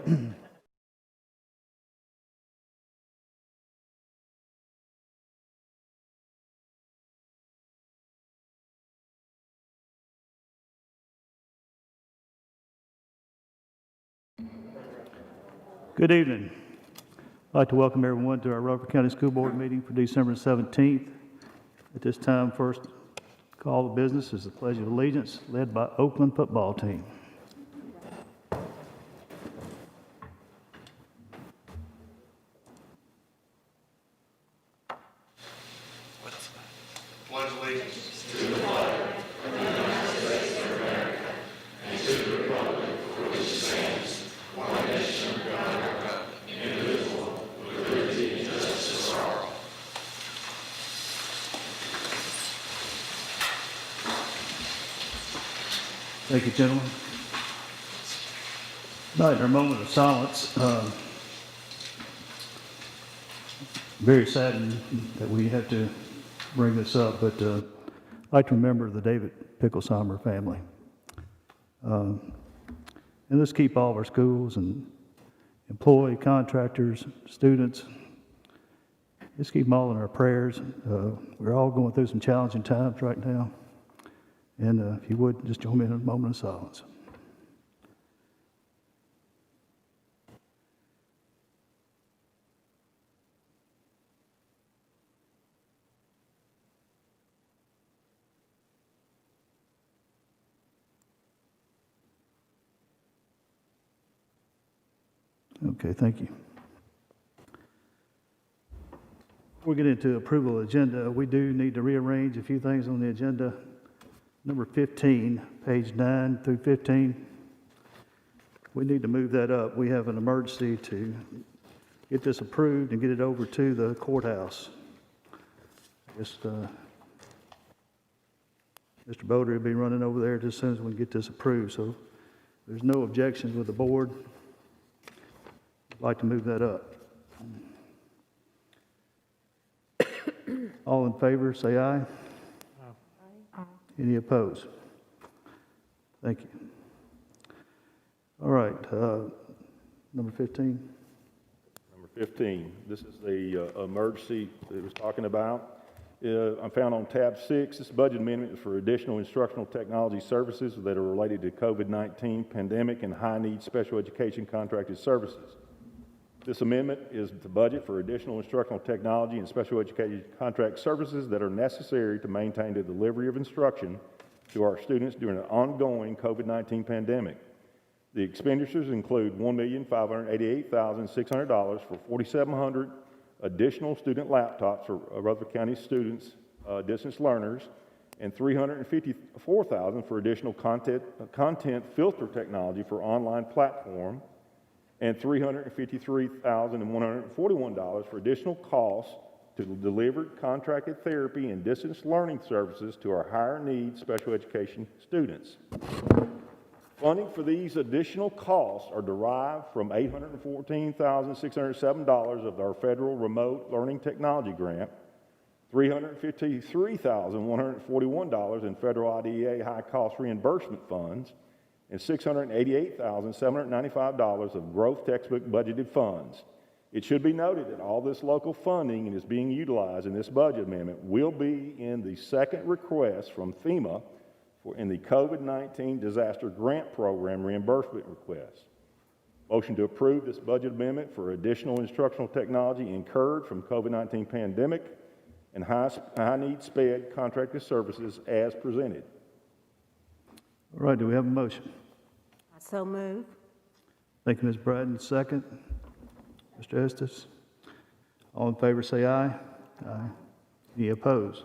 Good evening. I'd like to welcome everyone to our Rutherford County School Board meeting for December 17th. At this time, first call of business is the Pledge of Allegiance, led by Oakland football team. Pledge allegiance to the flag of the United States of America and to the republic for which it stands, one nation under God, indivisible, with liberty and justice for all. Thank you, gentlemen. Tonight, in our moment of silence, very saddened that we have to bring this up, but I'd like to remember the David Picklesheimer family. And let's keep all of our schools and employee, contractors, students, let's keep them all in our prayers. We're all going through some challenging times right now. And if you would, just join me in a moment of silence. Okay, thank you. Before we get into approval of the agenda, we do need to rearrange a few things on the agenda. Number 15, page 9 through 15. We need to move that up. We have an emergency to get this approved and get it over to the courthouse. Just, Mr. Boder will be running over there just as soon as we can get this approved. So there's no objections with the board. I'd like to move that up. All in favor, say aye. Aye. Any opposed? Thank you. All right, number 15. Number 15, this is the emergency that it was talking about. I'm found on tab 6. This budget amendment is for additional instructional technology services that are related to COVID-19 pandemic and high-need special education contracted services. This amendment is the budget for additional instructional technology and special education contract services that are necessary to maintain the delivery of instruction to our students during an ongoing COVID-19 pandemic. The expenditures include $1,588,600 for 4,700 additional student laptops for Rutherford County students, distance learners, and $354,000 for additional content filter technology for online platform, and $353,141 for additional costs to deliver contracted therapy and distance learning services to our higher need special education students. Funding for these additional costs are derived from $814,607 of our federal remote learning technology grant, $353,141 in federal IDEA high cost reimbursement funds, and $688,795 of growth textbook budgeted funds. It should be noted that all this local funding is being utilized in this budget amendment will be in the second request from FEMA in the COVID-19 Disaster Grant Program reimbursement request. Motion to approve this budget amendment for additional instructional technology incurred from COVID-19 pandemic and high-need SPED contracted services as presented. All right, do we have a motion? I so move. Thank you, Ms. Bratton. Second. Mr. Estes. All in favor say aye. Aye. Any opposed?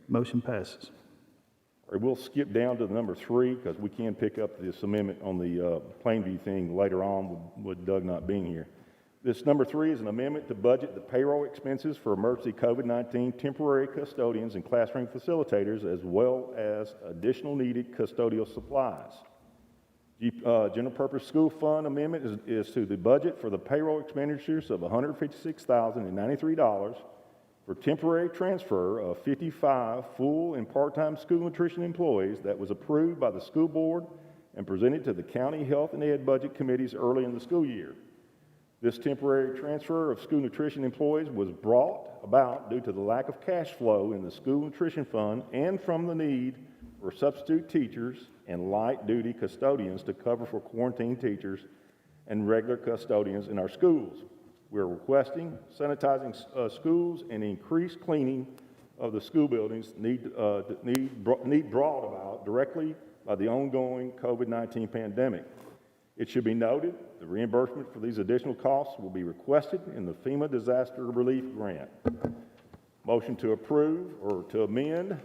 Motion passes. All right, we'll skip down to number 3 because we can pick up this amendment on the Plainview thing later on with Doug not being here. This number 3 is an amendment to budget the payroll expenses for emergency COVID-19 temporary custodians and classroom facilitators, as well as additional needed custodial supplies. General purpose school fund amendment is to the budget for the payroll expenditures of $156,093 for temporary transfer of 55 full and part-time school nutrition employees that was approved by the school board and presented to the County Health and Ed Budget Committees early in the school year. This temporary transfer of school nutrition employees was brought about due to the lack of cash flow in the school nutrition fund and from the need for substitute teachers and light-duty custodians to cover for quarantine teachers and regular custodians in our schools. We're requesting sanitizing schools and increased cleaning of the school buildings need brought about directly by the ongoing COVID-19 pandemic. It should be noted the reimbursement for these additional costs will be requested in the FEMA Disaster Relief Grant. Motion to approve or to amend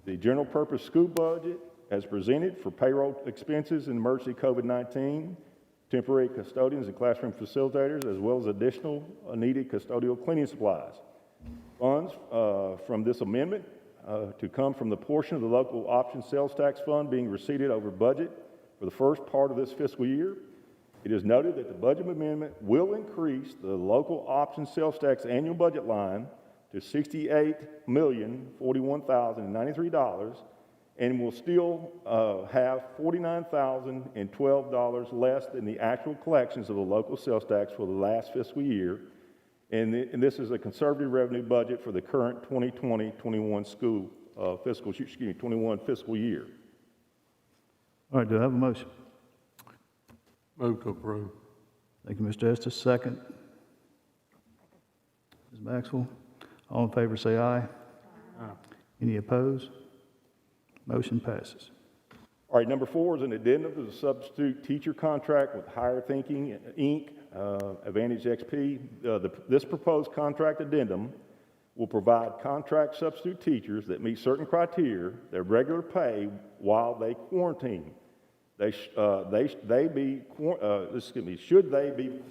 the general purpose school budget as presented for payroll expenses in emergency COVID-19, temporary custodians and classroom facilitators, as well as additional needed custodial cleaning supplies. Funds from this amendment to come from the portion of the local option sales tax fund being received over budget for the first part of this fiscal year. It is noted that the budget amendment will increase the local option sales tax annual budget line to $68,041,093 and will still have $49,012 less than the actual collections of the local sales tax for the last fiscal year. And this is a conservative revenue budget for the current 2020-21 21 fiscal year. All right, do I have a motion? Move to approve. Thank you, Mr. Estes. Second. Ms. Maxwell. All in favor say aye. Aye. Any opposed? Motion passes. All right, number 4 is an addendum to the substitute teacher contract with Higher Thinking, Inc., Advantage XP. This proposed contract addendum will provide contract substitute teachers that meet certain criteria their regular pay while they quarantine. Should they be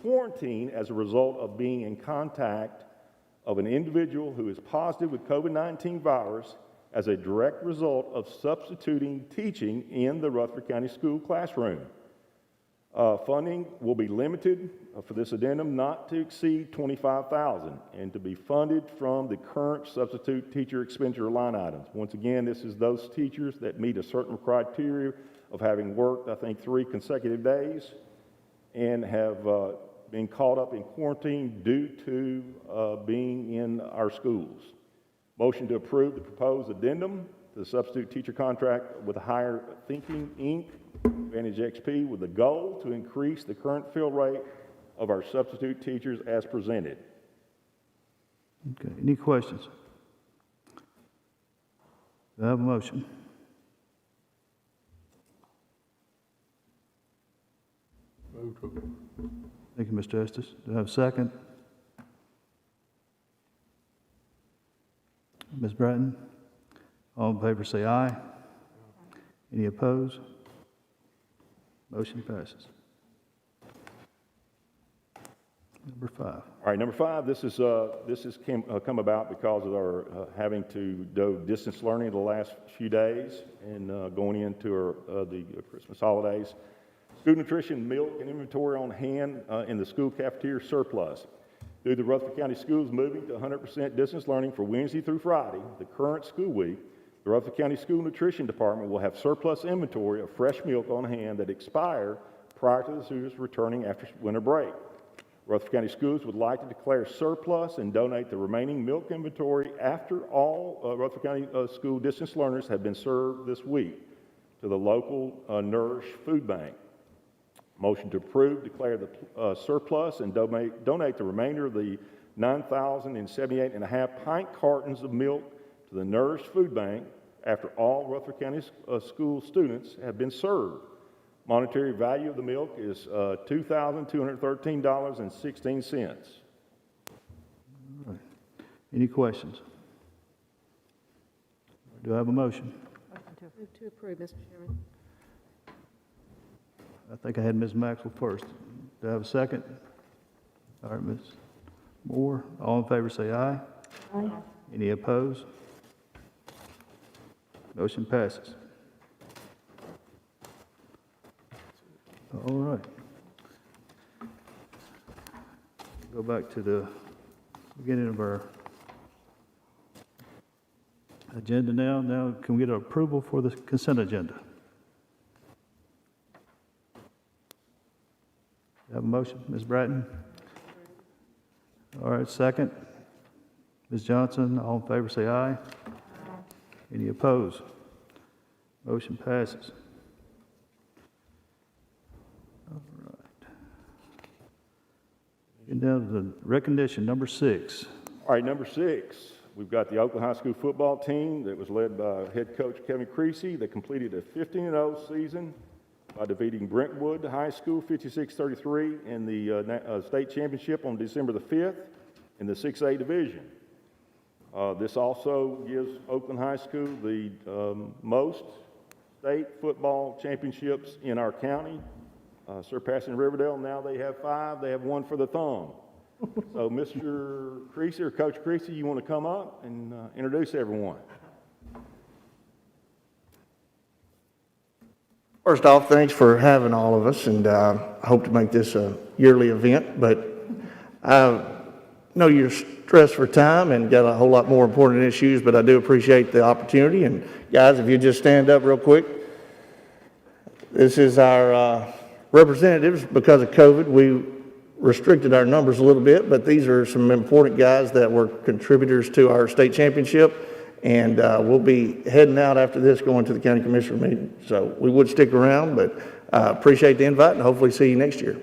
quarantined as a result of being in contact of an individual who is positive with COVID-19 virus as a direct result of substituting teaching in the Rutherford County School classroom. Funding will be limited for this addendum not to exceed $25,000 and to be funded from the current substitute teacher expenditure line items. Once again, this is those teachers that meet a certain criteria of having worked, I think, 3 consecutive days and have been caught up in quarantine due to being in our schools. Motion to approve the proposed addendum to the substitute teacher contract with Higher Thinking, Inc., Advantage XP, with the goal to increase the current fill rate of our substitute teachers as presented. Okay, any questions? Do I have a motion? Move to approve. Thank you, Mr. Estes. Do I have a second? Ms. Bratton? All in favor say aye. Any opposed? Motion passes. Number 5. All right, number 5, this has come about because of our having to do distance learning the last few days and going into the Christmas holidays. School nutrition, milk, and inventory on hand in the school cafeteria surplus. Due to Rutherford County Schools moving to 100% distance learning for Wednesday through Friday, the current school week, the Rutherford County School Nutrition Department will have surplus inventory of fresh milk on hand that expire prior to the students returning after winter break. Rutherford County Schools would like to declare surplus and donate the remaining milk inventory after all Rutherford County school distance learners have been served this week to the local Nourish Food Bank. Motion to approve, declare the surplus and donate the remainder of the 9,078.5 pint cartons of milk to the Nourish Food Bank after all Rutherford County school students have been served. Monetary value of the milk is $2,213.16. All right. Any questions? Do I have a motion? Move to approve, Mr. Chairman. I think I had Ms. Maxwell first. Do I have a second? All right, Ms. Moore. All in favor say aye. Aye. Any opposed? Motion passes. All right. Go back to the beginning of our agenda now. Now, can we get approval for the consent agenda? motion? Ms. Bratton? All right, second. Ms. Johnson, all in favor say aye. Any opposed? Motion passes. All right. Getting down to the recognition, number 6. All right, number 6, we've got the Oakland High School football team that was led by head coach Kevin Creasy. They completed a 15-0 season by defeating Brentwood High School 56-33 in the state championship on December the 5th in the 6A division. This also gives Oakland High School the most state football championships in our county, surpassing Riverdale. Now they have 5. They have 1 for the thumb. So Mr. Creasy or Coach Creasy, you want to come up and introduce everyone? First off, thanks for having all of us, and I hope to make this a yearly event, but I know you're stressed for time and got a whole lot more important issues, but I do appreciate the opportunity. And guys, if you just stand up real quick. This is our representatives. Because of COVID, we restricted our numbers a little bit, but these are some important guys that were contributors to our state championship. And we'll be heading out after this, going to the county commissioner meeting. So we would stick around, but appreciate the invite and hopefully see you next year.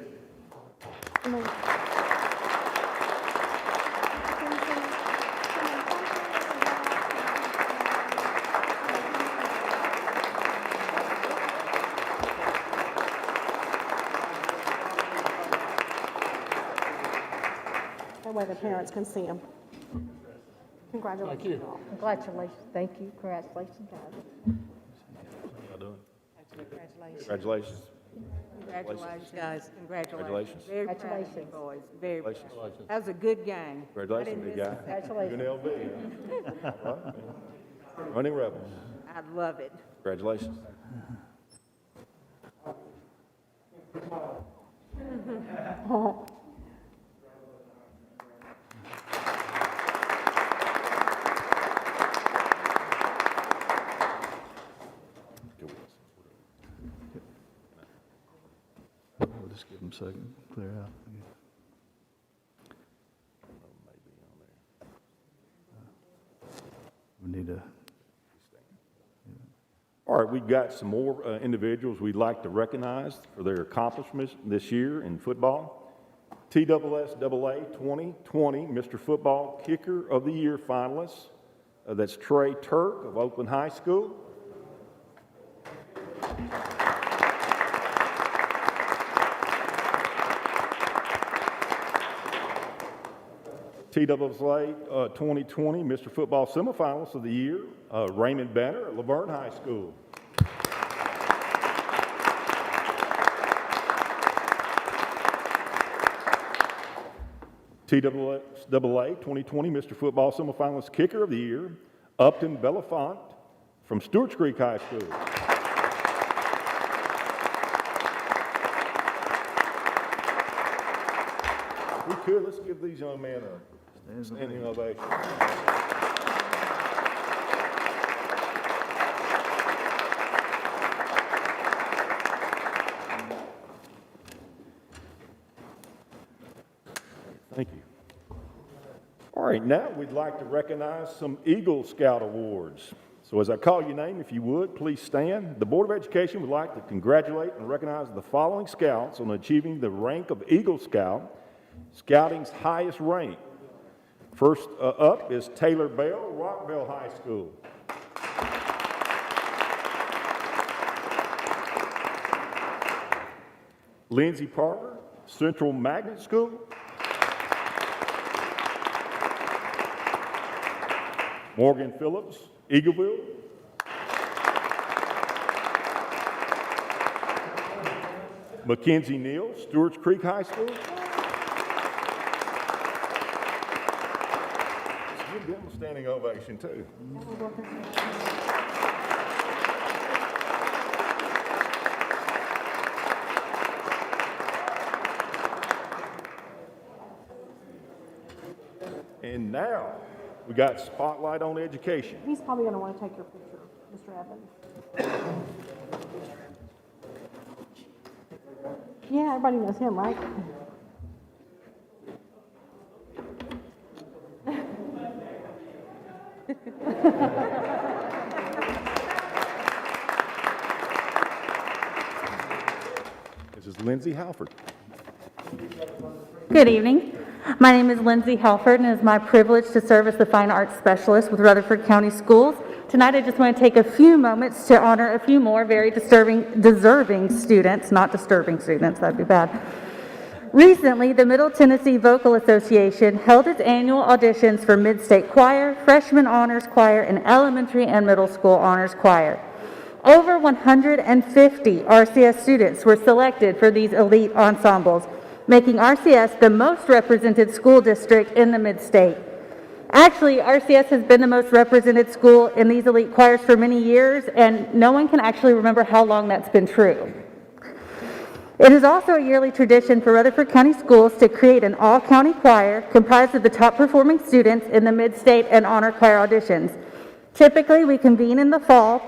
That way the parents can see them. Congratulations. Congratulations. Thank you. Congratulations, guys. How doing? Congratulations. Congratulations. Congratulations, guys. Congratulations. Very proud of you Congratulations. boys. Very proud. Congratulations. That was a good game. Congratulations, big guy. Congratulations. UNLV. All right. Running Rebels. I love it. Congratulations. We'll just give them a second, clear out. We need to, All right, we've got some more individuals we'd like to recognize for their accomplishments this year in football. TSSAA 2020 Mr. Football Kicker of the Year finalists. That's Trey Turk of Oakland High School. TSSAA 2020 Mr. Football Semifinalist of the Year, Raymond Banner at Laverne High School. TSSAA 2020 Mr. Football Semifinalist Kicker of the Year, Upton Belafont from Stewart's Creek High School. If we could, let's give these young men a standing ovation. Thank you. All right, now we'd like to recognize some Eagle Scout awards. So as I call your name, if you would, please stand. The Board of Education would like to congratulate and recognize the following scouts on achieving the rank of Eagle Scout, Scouting's highest rank. First up is Taylor Bell, Rockville High School. Lindsey Parker, Central Magnet School. Morgan Phillips, Eagleville. Mackenzie Neal, Stewart's Creek High School. Let's give them a standing ovation too. And now, we got Spotlight on Education. He's probably going to want to take your picture, Mr. Evans. Yeah, everybody knows him, right? This is Lindsay Halford. Good evening. My name is Lindsay Halford, and it is my privilege to serve as the Fine Arts Specialist with Rutherford County Schools. Tonight, I just want to take a few moments to honor a few more very deserving students, not disturbing students, that'd be bad. Recently, the Middle Tennessee Vocal Association held its annual auditions for Mid-State Choir, Freshman Honors Choir, and Elementary and Middle School Honors Choir. Over 150 RCS students were selected for these elite ensembles, making RCS the most represented school district in the Mid-State. Actually, RCS has been the most represented school in these elite choirs for many years, and no one can actually remember how long that's been true. It is also a yearly tradition for Rutherford County Schools to create an all-county choir comprised of the top-performing students in the Mid-State and Honor Choir auditions. Typically, we convene in the fall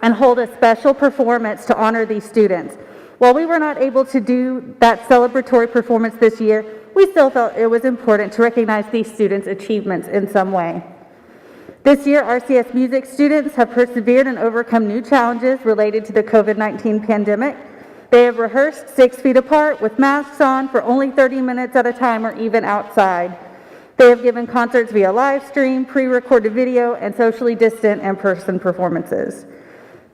and hold a special performance to honor these students. While we were not able to do that celebratory performance this year, we still felt it was important to recognize these students' achievements in some way. This year, RCS music students have persevered and overcome new challenges related to the COVID-19 pandemic. They have rehearsed 6 feet apart with masks on for only 30 minutes at a time or even outside. They have given concerts via live stream, pre-recorded video, and socially distant in-person performances.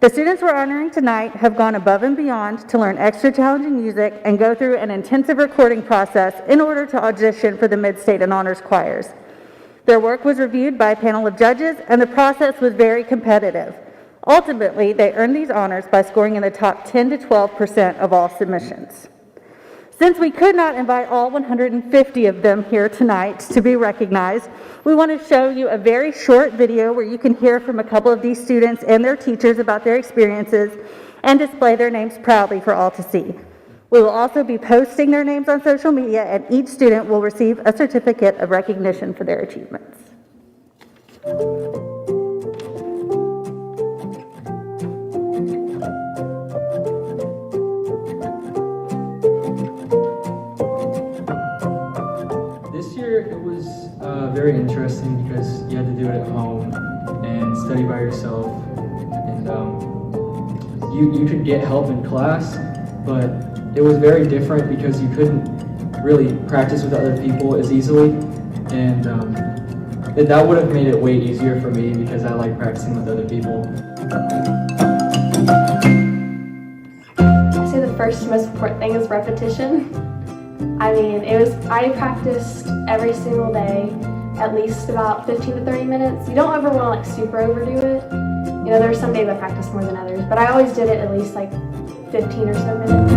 The students we're honoring tonight have gone above and beyond to learn extra challenging music and go through an intensive recording process in order to audition for the Mid-State and Honors Choirs. Their work was reviewed by a panel of judges, and the process was very competitive. Ultimately, they earned these honors by scoring in the top 10 to 12% of all submissions. Since we could not invite all 150 of them here tonight to be recognized, we want to show you a very short video where you can hear from a couple of these students and their teachers about their experiences and display their names proudly for all to see. We will also be posting their names on social media, and each student will receive a certificate of recognition for their achievements. It was very interesting because you had to do it at home and study by yourself, and you could get help in class, but it was very different because you couldn't really practice with other people as easily, and that would have made it way easier for me because I like practicing with other people. I'd say the first most important thing is repetition. I mean, I practiced every single day, at least about 15 to 30 minutes. You don't ever want to like super overdo it. You know, there's some days I practice more than others, but I always did it at least like 15 or so minutes.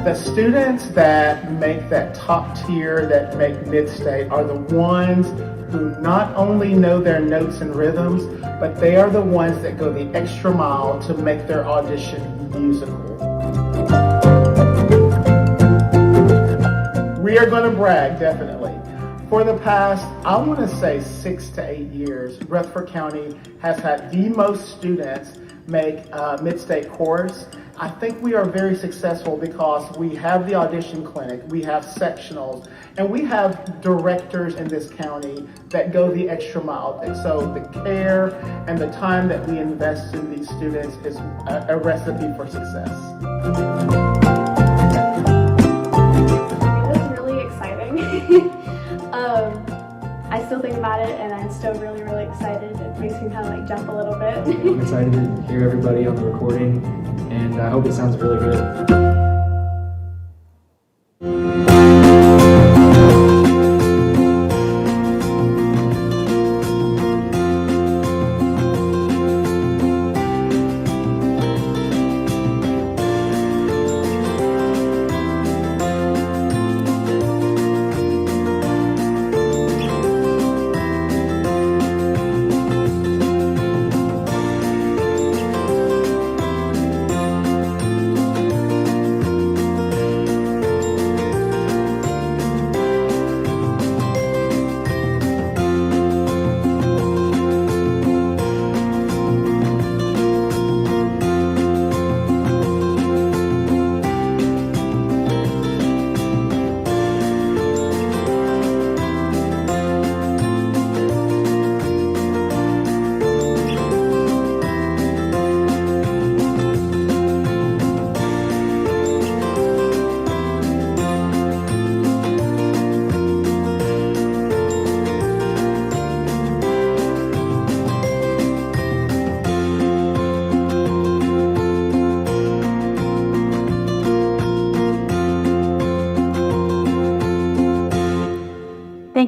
The students that make that top tier, that make Mid-State, are the ones who not only know their notes and rhythms, but they are the ones that go the extra mile to make their audition musical. We are going to brag, definitely. For the past, I want to say 6 to 8 years, Rutherford County has had the most students make Mid-State chorus. I think we are very successful because we have the audition clinic, we have sectionals, and we have directors in this county that go the extra mile. And so the care and the time that we invest in these students is a recipe for success. I still think about it and I'm still really, really excited. It makes me kind of like jump a little bit. I'm excited to hear everybody on the recording, and I hope it sounds really good.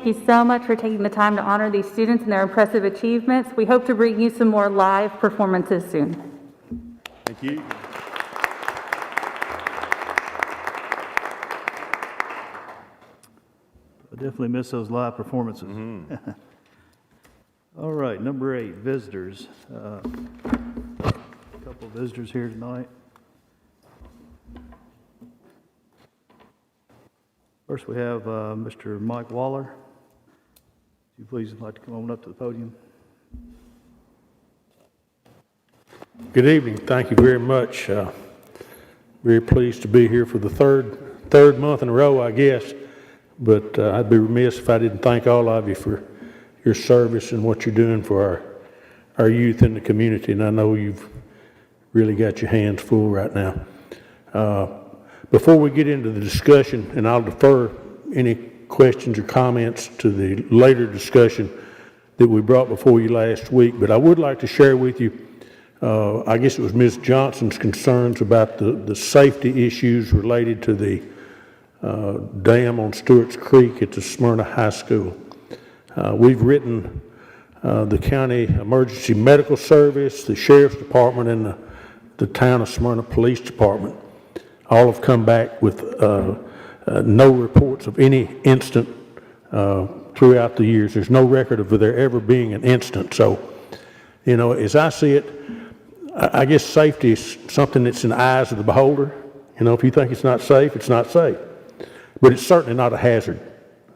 thank you so much for taking the time to honor these students and their impressive achievements. We hope to bring you some more live performances soon. Thank you. I definitely miss those live performances. All right, number 8, visitors. A couple of visitors here tonight. First, we have Mr. Mike Waller. Would you please like to come on up to the podium? Good evening. Thank you very much. Very pleased to be here for the third month in a row, I guess. But I'd be remiss if I didn't thank all of you for your service and what you're doing for our youth in the community. And I know you've really got your hands full right now. Before we get into the discussion, and I'll defer any questions or comments to the later discussion that we brought before you last week, but I would like to share with you, I guess it was Ms. Johnson's concerns about the safety issues related to the dam on Stewart's Creek at the Smyrna High School. We've written the County Emergency Medical Service, the Sheriff's Department, and the Town of Smyrna Police Department. All have come back with no reports of any incident throughout the years. There's no record of there ever being an incident. So, you know, as I see it, I guess safety is something that's in the eyes of the beholder. You know, if you think it's not safe, it's not safe. But it's certainly not a hazard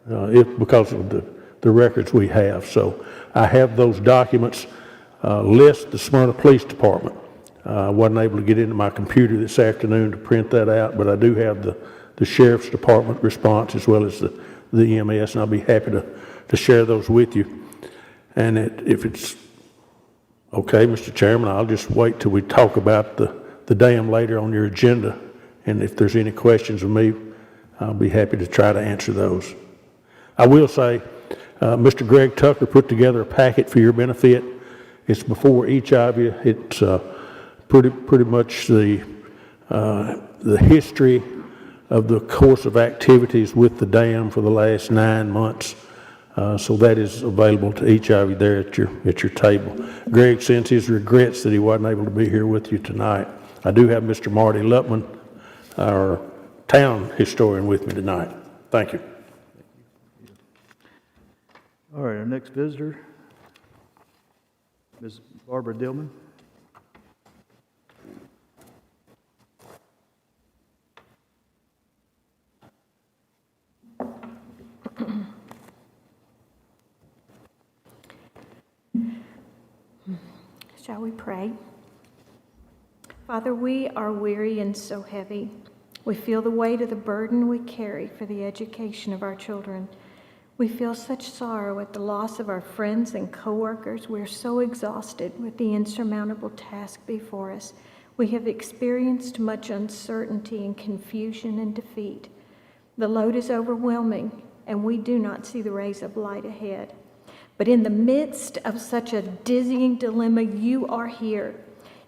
because of the records we have. So I have those documents, list the Smyrna Police Department. I wasn't able to get into my computer this afternoon to print that out, but I do have the Sheriff's Department response as well as the EMS, and I'll be happy to share those with you. And if it's okay, Mr. Chairman, I'll just wait till we talk about the dam later on your agenda. And if there's any questions of me, I'll be happy to try to answer those. I will say, Mr. Greg Tucker put together a packet for your benefit. It's before each of you. It's pretty much the history of the course of activities with the dam for the last 9 months. So that is available to each of you there at your table. Greg sends his regrets that he wasn't able to be here with you tonight. I do have Mr. Marty Lupman, our town historian, with me tonight. Thank you. All right, our next visitor, Ms. Barbara Dillman. Shall we pray? Father, we are weary and so heavy. We feel the weight of the burden we carry for the education of our children. We feel such sorrow at the loss of our friends and coworkers. We're so exhausted with the insurmountable task before us. We have experienced much uncertainty and confusion and defeat. The load is overwhelming, and we do not see the rays of light ahead. But in the midst of such a dizzying dilemma, you are here.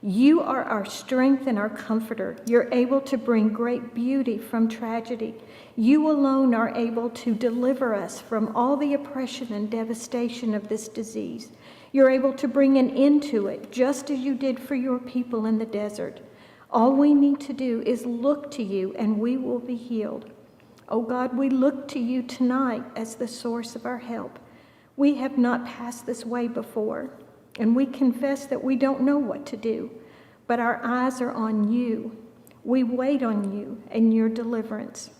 You are our strength and our comforter. You're able to bring great beauty from tragedy. You alone are able to deliver us from all the oppression and devastation of this disease. You're able to bring an end to it, just as you did for your people in the desert. All we need to do is look to you, and we will be healed. Oh God, we look to you tonight as the source of our help. We have not passed this way before, and we confess that we don't know what to do, but our eyes are on you. We wait on you and your deliverance.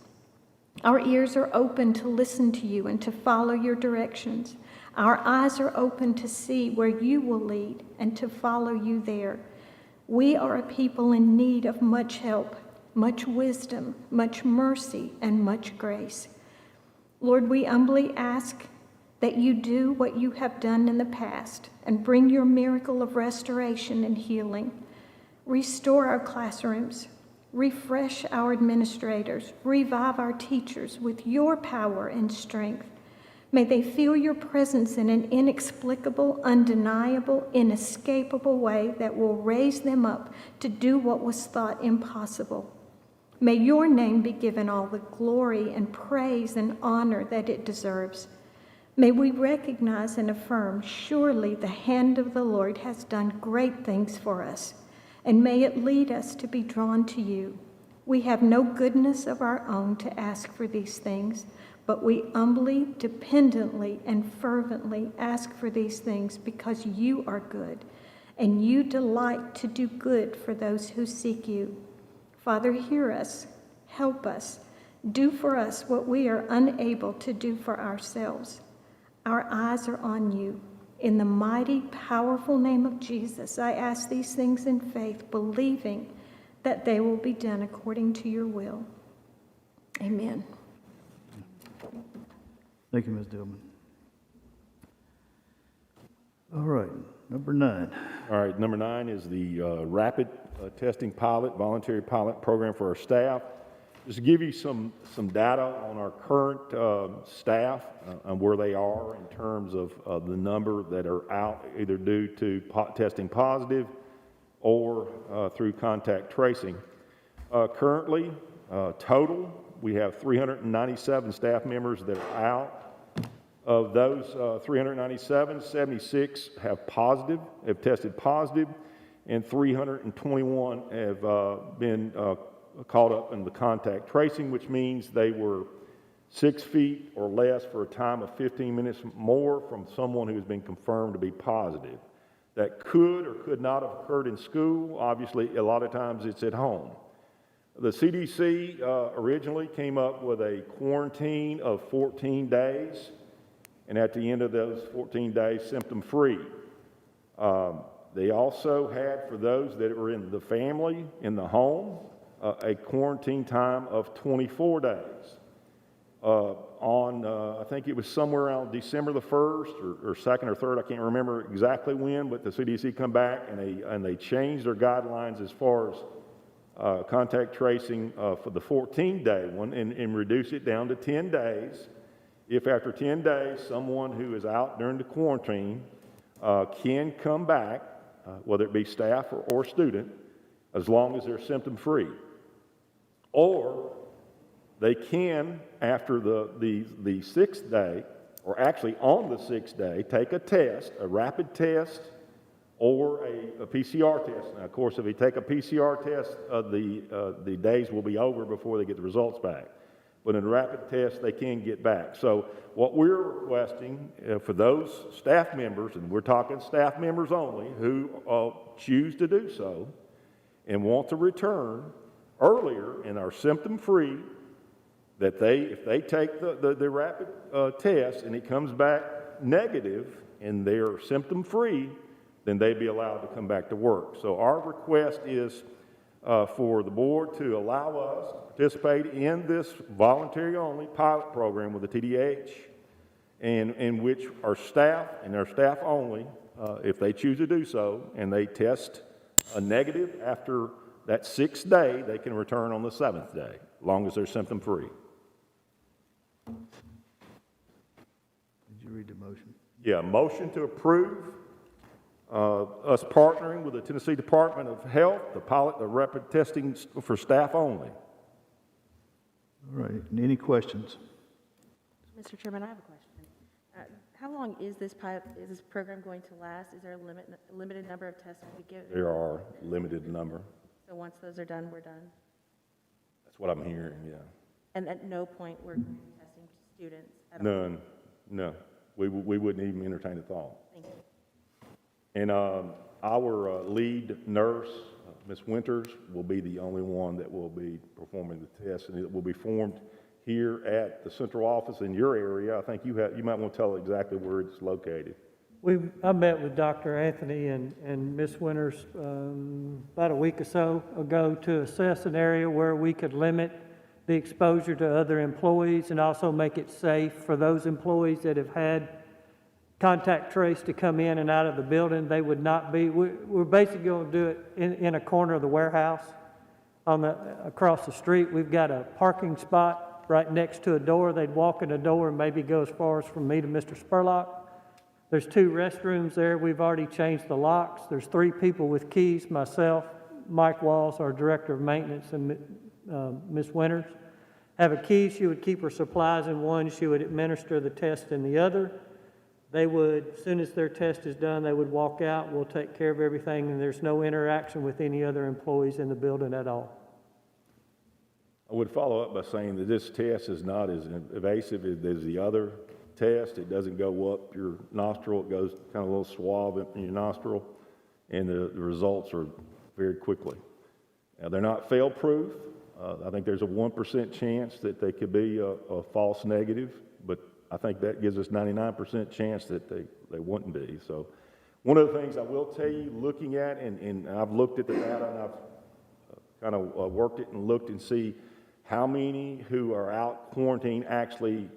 Our ears are open to listen to you and to follow your directions. Our eyes are open to see where you will lead and to follow you there. We are a people in need of much help, much wisdom, much mercy, and much grace. Lord, we humbly ask that you do what you have done in the past and bring your miracle of restoration and healing. Restore our classrooms, refresh our administrators, revive our teachers with your power and strength. May they feel your presence in an inexplicable, undeniable, inescapable way that will raise them up to do what was thought impossible. May your name be given all the glory and praise and honor that it deserves. May we recognize and affirm, surely the hand of the Lord has done great things for us, and may it lead us to be drawn to you. We have no goodness of our own to ask for these things, but we humbly, dependently, and fervently ask for these things because you are good, and you delight to do good for those who seek you. Father, hear us, help us, do for us what we are unable to do for ourselves. Our eyes are on you. In the mighty, powerful name of Jesus, I ask these things in faith, believing that they will be done according to your will. Amen. Thank you, Ms. Dillman. All right, number 9. All right, number 9 is the rapid testing pilot, voluntary pilot program for our staff. Just to give you some data on our current staff and where they are in terms of the number that are out either due to testing positive or through contact tracing. Currently, total, we have 397 staff members that are out. Of those 397, 76 have tested positive, and 321 have been caught up in the contact tracing, which means they were 6 feet or less for a time of 15 minutes more from someone who has been confirmed to be positive. That could or could not have occurred in school. Obviously, a lot of times it's at home. The CDC originally came up with a quarantine of 14 days, and at the end of those 14 days, symptom-free. They also had, for those that were in the family, in the home, a quarantine time of 24 days. I think it was somewhere around December the 1st or 2nd or 3rd, I can't remember exactly when, but the CDC come back and they changed their guidelines as far as contact tracing for the 14-day one and reduce it down to 10 days. If after 10 days, someone who is out during the quarantine can come back, whether it be staff or student, as long as they're symptom-free. Or they can, after the 6th day, or actually on the 6th day, take a test, a rapid test, or a PCR test. Now, of course, if they take a PCR test, the days will be over before they get the results back. But in a rapid test, they can get back. So what we're requesting for those staff members, and we're talking staff members only, who choose to do so and want to return earlier and are symptom-free, that if they take the rapid test and it comes back negative and they're symptom-free, then they'd be allowed to come back to work. So our request is for the board to allow us to participate in this voluntary-only pilot program with the TDH, and in which our staff and our staff only, if they choose to do so, and they test a negative after that 6th day, they can return on the 7th day, as long as they're symptom-free. Did you read the motion? Yeah, motion to approve us partnering with the Tennessee Department of Health to pilot the rapid testing for staff only. All right, and any questions? Mr. Chairman, I have a question. How long is this program going to last? Is there a limited number of tests we give? There are limited number. So once those are done, we're done? That's what I'm hearing, yeah. And at no point we're testing students at all? None, no. We wouldn't even entertain the thought. Thank you. And our lead nurse, Ms. Winters, will be the only one that will be performing the test, and it will be formed here at the central office in your area. I think you might want to tell exactly where it's located. I met with Dr. Anthony and Ms. Winters about a week or so ago to assess an area where we could limit the exposure to other employees and also make it safe for those employees that have had contact trace to come in and out of the building. They would not be, we're basically going to do it in a corner of the warehouse across the street. We've got a parking spot right next to a door. They'd walk in the door and maybe go as far as from me to Mr. Spurlock. There's 2 restrooms there. We've already changed the locks. There's 3 people with keys, myself, Mike Walls, our director of maintenance, and Ms. Winters. have a key. She would keep her supplies in one. She would administer the test in the other. They would, as soon as their test is done, they would walk out. We'll take care of everything, and there's no interaction with any other employees in the building at all. I would follow up by saying that this test is not as invasive as the other test. It doesn't go up your nostril. It goes kind of a little swab in your nostril, and the results are very quickly. Now, they're not fail-proof. I think there's a 1% chance that they could be a false negative, but I think that gives us 99% chance that they wouldn't be. So one of the things I will tell you, looking at, and I've looked at the data, and I've kind of worked it and looked and see how many who are out quarantined actually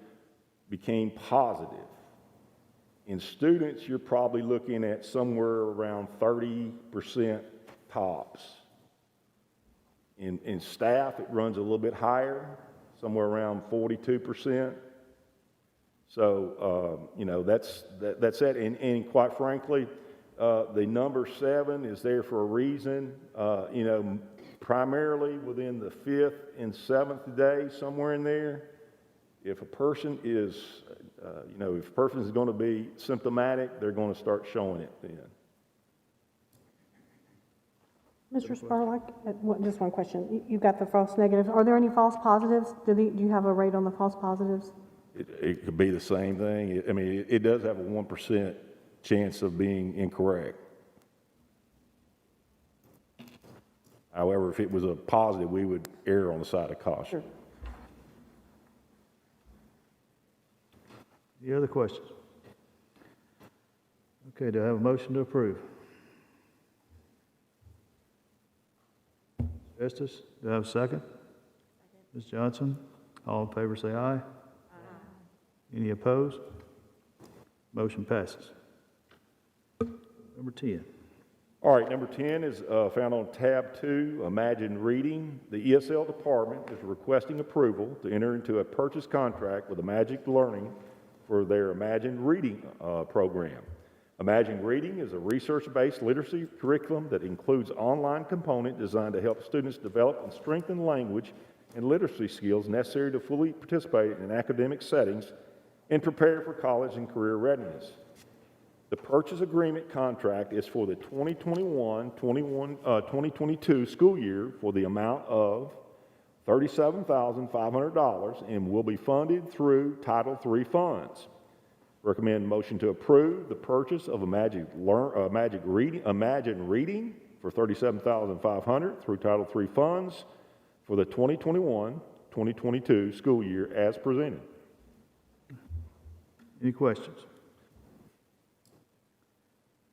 became positive. In students, you're probably looking at somewhere around 30% tops. In staff, it runs a little bit higher, somewhere around 42%. So, you know, that's it. And quite frankly, the number 7 is there for a reason. You know, primarily within the 5th and 7th day, somewhere in there, if a person is, you know, if a person is going to be symptomatic, they're going to start showing it then. Mr. Spurlock, just one question. You got the false negatives. Are there any false positives? Do you have a rate on the false positives? It could be the same thing. I mean, it does have a 1% chance of being incorrect. However, if it was a positive, we would err on the side of caution. Sure. Any other questions? Okay, do I have a motion to approve? Estes, do I have a second? Ms. Johnson, all in favor say aye. Aye. Any opposed? Motion passes. Number 10. All right, number 10 is found on tab 2, Imagine Reading. The ESL department is requesting approval to enter into a purchase contract with Imagine Learning for their Imagine Reading program. Imagine Reading is a research-based literacy curriculum that includes online component designed to help students develop and strengthen language and literacy skills necessary to fully participate in academic settings and prepare for college and career readiness. The purchase agreement contract is for the 2021-2022 school year for the amount of $37,500 and will be funded through Title III funds. Recommend motion to approve the purchase of Imagine Reading for $37,500 through Title III funds for the 2021-2022 school year as presented. Any questions?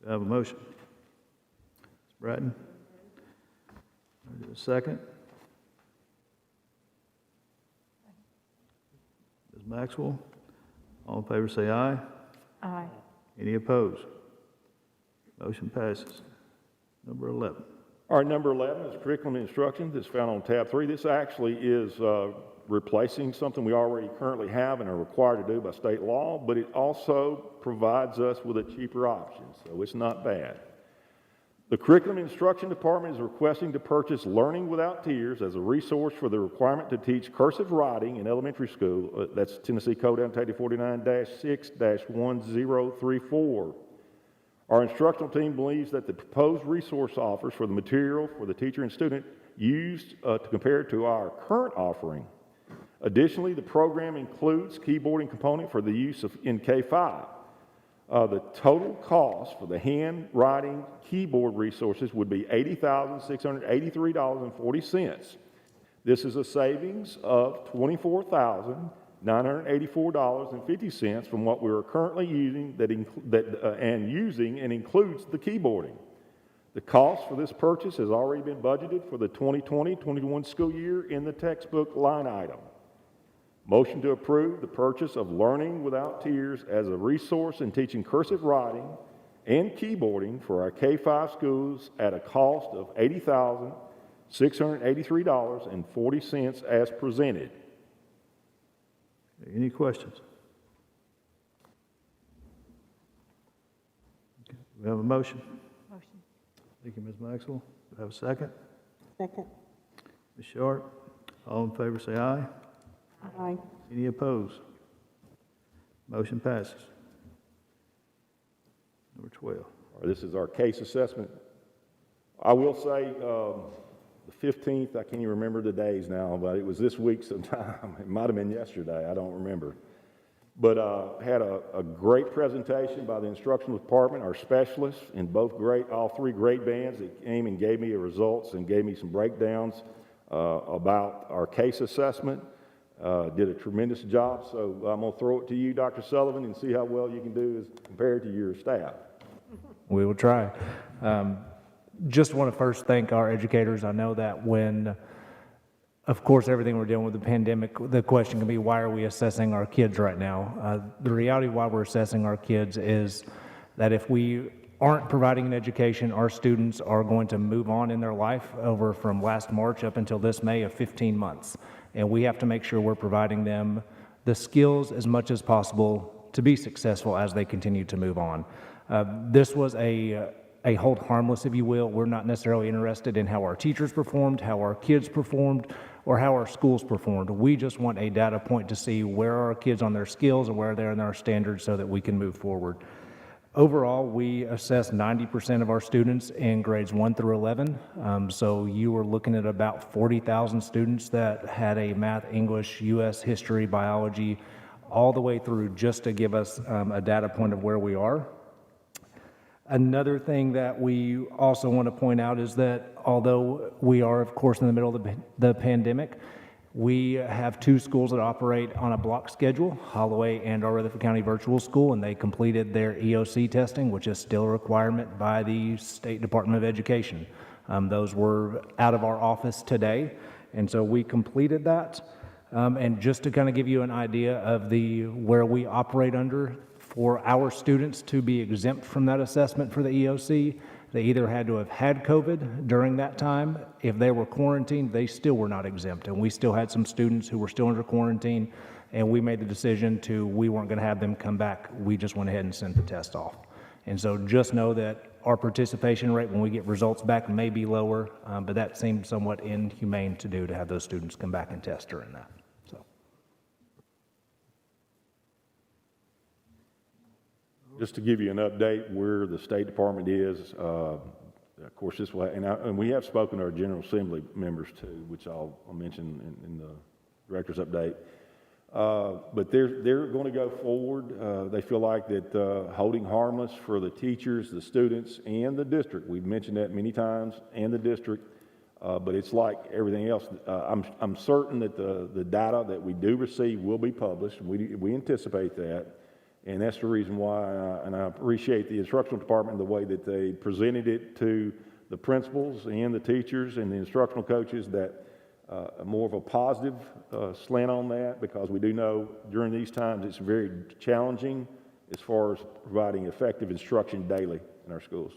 Do I have a motion? Ms. Bratton? A second? Ms. Maxwell? All in favor say aye. Aye. Any opposed? Motion passes. Number 11. All right, number 11 is curriculum instruction that's found on tab 3. This actually is replacing something we already currently have and are required to do by state law, but it also provides us with a cheaper option, so it's not bad. The curriculum instruction department is requesting to purchase Learning Without Tears as a resource for the requirement to teach cursive writing in elementary school. That's Tennessee Code Annotated 49-6-1034. Our instructional team believes that the proposed resource offers for the material for the teacher and student used to compare to our current offering. Additionally, the program includes keyboarding component for the use in K-5. The total cost for the handwriting keyboard resources would be $80,683.40. This is a savings of $24,984.50 from what we are currently using and includes the keyboarding. The cost for this purchase has already been budgeted for the 2020-21 school year in the textbook line item. Motion to approve the purchase of Learning Without Tears as a resource in teaching cursive writing and keyboarding for our K-5 schools at a cost of $80,683.40 as presented. Any questions? Okay. We have a motion. Motion. Thank you, Ms. Maxwell. Do I have a second? Second. Ms. Sharp? All in favor say aye. Aye. Any opposed? Motion passes. Number 12. All right, this is our case assessment. I will say, the 15th, I can't even remember the days now, but it was this week sometime. It might have been yesterday, I don't remember. But had a great presentation by the instructional department, our specialists in all three grade bands that came and gave me the results and gave me some breakdowns about our case assessment. Did a tremendous job, so I'm going to throw it to you, Dr. Sullivan, and see how well you can do as compared to your staff. We will try. Just want to first thank our educators. I know that when, of course, everything we're dealing with the pandemic, the question can be, why are we assessing our kids right now? The reality why we're assessing our kids is that if we aren't providing an education, our students are going to move on in their life over from last March up until this May of 15 months. And we have to make sure we're providing them the skills as much as possible to be successful as they continue to move on. This was a hold harmless, if you will. We're not necessarily interested in how our teachers performed, how our kids performed, or how our schools performed. We just want a data point to see where are our kids on their skills and where they're in our standards so that we can move forward. Overall, we assess 90% of our students in grades 1 through 11. So you were looking at about 40,000 students that had a math, English, U.S. history, biology, all the way through just to give us a data point of where we are. Another thing that we also want to point out is that although we are, of course, in the middle of the pandemic, we have two schools that operate on a block schedule, Holloway and our Rutherford County Virtual School, and they completed their EOC testing, which is still a requirement by the State Department of Education. Those were out of our office today, and so we completed that. And just to kind of give you an idea of where we operate under, for our students to be exempt from that assessment for the EOC, they either had to have had COVID during that time. If they were quarantined, they still were not exempt. And we still had some students who were still under quarantine, and we made the decision we weren't going to have them come back. We just went ahead and sent the test off. And so just know that our participation rate when we get results back may be lower, but that seemed somewhat inhumane to do, to have those students come back and test during that. Just to give you an update where the State Department is, of course, this will, and we have spoken to our General Assembly members too, which I'll mention in the Director's update. But they're going to go forward. They feel like that holding harmless for the teachers, the students, and the district. We've mentioned that many times, and the district. But it's like everything else. I'm certain that the data that we do receive will be published. We anticipate that. And that's the reason why, and I appreciate the instructional department, the way that they presented it to the principals and the teachers and the instructional coaches, that more of a positive slant on that, because we do know during these times it's very challenging as far as providing effective instruction daily in our schools.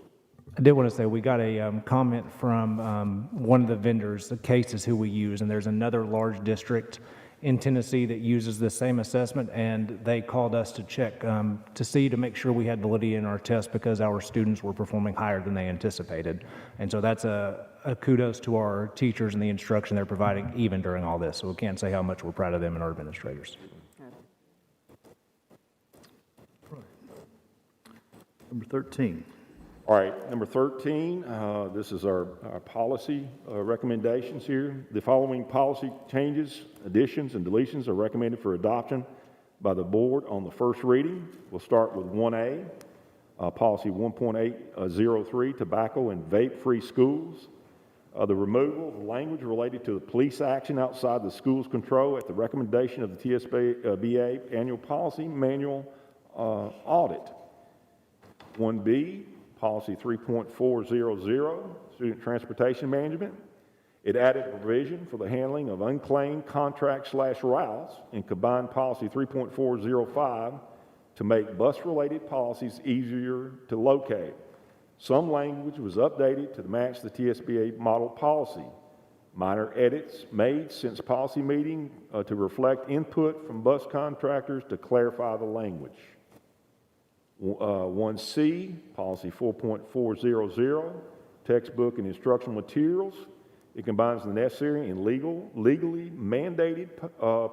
I did want to say we got a comment from one of the vendors, the cases who we use, and there's another large district in Tennessee that uses the same assessment, and they called us to check to make sure we had validity in our test, because our students were performing higher than they anticipated. And so that's a kudos to our teachers and the instruction they're providing even during all this. So we can't say how much we're proud of them and our administrators. Number 13. All right, number 13, this is our policy recommendations here. The following policy changes, additions, and deletions are recommended for adoption by the board on the first reading. We'll start with 1A, policy 1.803, tobacco and vape-free schools. The removal of language related to the police action outside the school's control at the recommendation of the TSBA annual policy manual audit. 1B, policy 3.400, student transportation management. It added a provision for the handling of unclaimed contract/routes in combined policy 3.405 to make bus-related policies easier to locate. Some language was updated to match the TSBA model policy. Minor edits made since policy meeting to reflect input from bus contractors to clarify the language. 1C, policy 4.400, textbook and instructional materials. It combines the necessary and legally mandated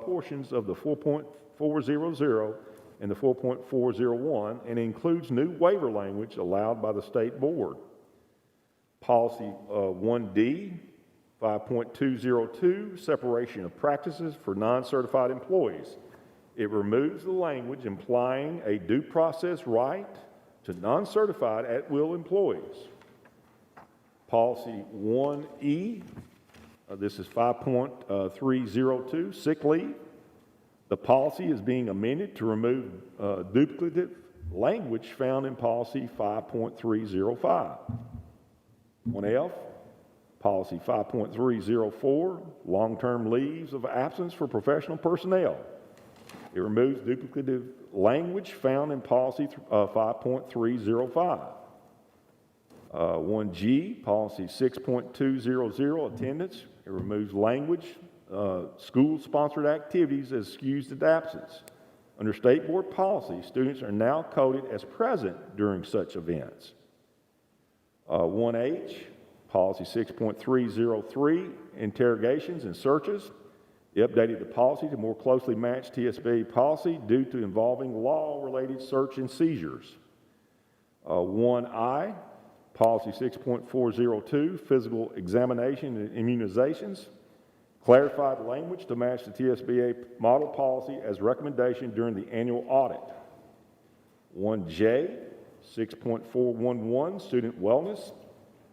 portions of the 4.400 and the 4.401 and includes new waiver language allowed by the state board. Policy 1D, 5.202, separation of practices for non-certified employees. It removes the language implying a due process right to non-certified at-will employees. Policy 1E, this is 5.302, sick leave. The policy is being amended to remove duplicative language found in policy 5.305. 1F, policy 5.304, long-term leaves of absence for professional personnel. It removes duplicative language found in policy 5.305. 1G, policy 6.200, attendance. It removes language, school-sponsored activities as excused absence. Under state board policy, students are now coded as present during such events. 1H, policy 6.303, interrogations and searches. It updated the policy to more closely match TSBA policy due to involving law-related search and seizures. 1I, policy 6.402, physical examination and immunizations. Clarified language to match the TSBA model policy as recommendation during the annual audit. 1J, 6.411, student wellness.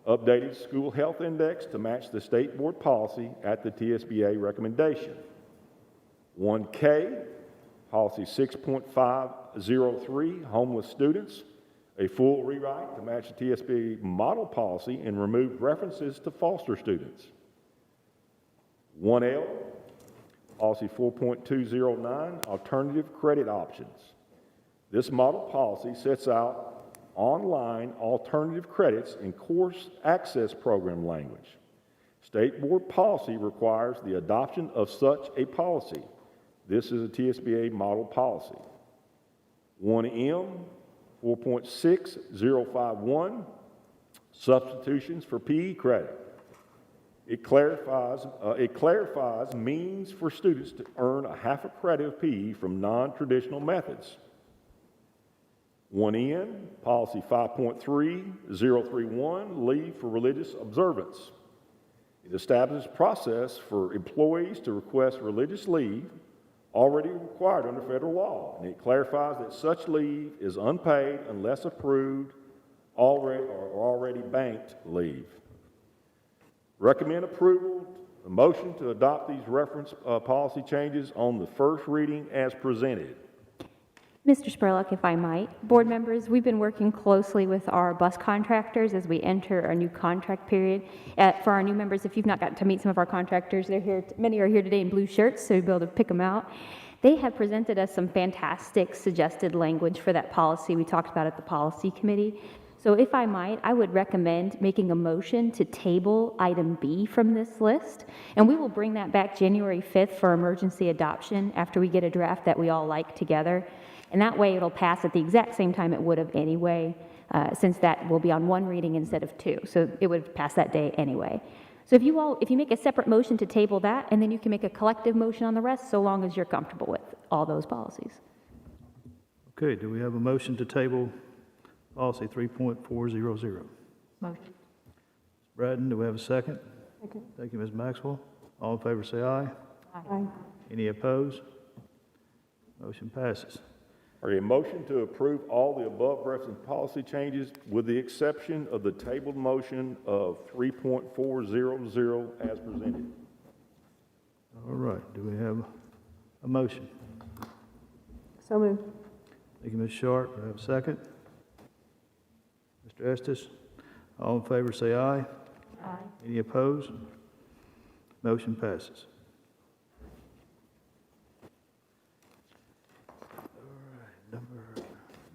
Updated school health index to match the state board policy at the TSBA recommendation. 1K, policy 6.503, homeless students. A full rewrite to match the TSBA model policy and remove references to foster students. 1L, policy 4.209, alternative credit options. This model policy sets out online alternative credits in course access program language. State board policy requires the adoption of such a policy. This is a TSBA model policy. 1M, 4.6051, substitutions for PE credit. It clarifies means for students to earn a half a credit of PE from non-traditional methods. 1N, policy 5.3031, leave for religious observance. It establishes process for employees to request religious leave already required under federal law, and it clarifies that such leave is unpaid unless approved already banked leave. Recommend approval, a motion to adopt these reference policy changes on the first reading as presented. Mr. Spurlock, if I might. Board members, we've been working closely with our bus contractors as we enter our new contract period. For our new members, if you've not gotten to meet some of our contractors, they're here. Many are here today in blue shirts, so you'll be able to pick them out. They have presented us some fantastic suggested language for that policy we talked about at the policy committee. So if I might, I would recommend making a motion to table item B from this list, and we will bring that back January 5th for emergency adoption after we get a draft that we all like together. And that way it'll pass at the exact same time it would have anyway, since that will be on one reading instead of two. So it would pass that day anyway. So if you make a separate motion to table that, and then you can make a collective motion on the rest, so long as you're comfortable with all those policies. Okay, do we have a motion to table policy 3.400? Motion. Braden, do we have a second? Second. Thank you, Ms. Maxwell. All in favor say aye. Aye. Any opposed? Motion passes. A motion to approve all the above referenced policy changes with the exception of the tabled motion of 3.400 as presented. All right, do we have a motion? So moved. Thank you, Ms. Sharp. Do we have a second? Mr. Estes. All in favor say aye. Aye. Any opposed? Motion passes.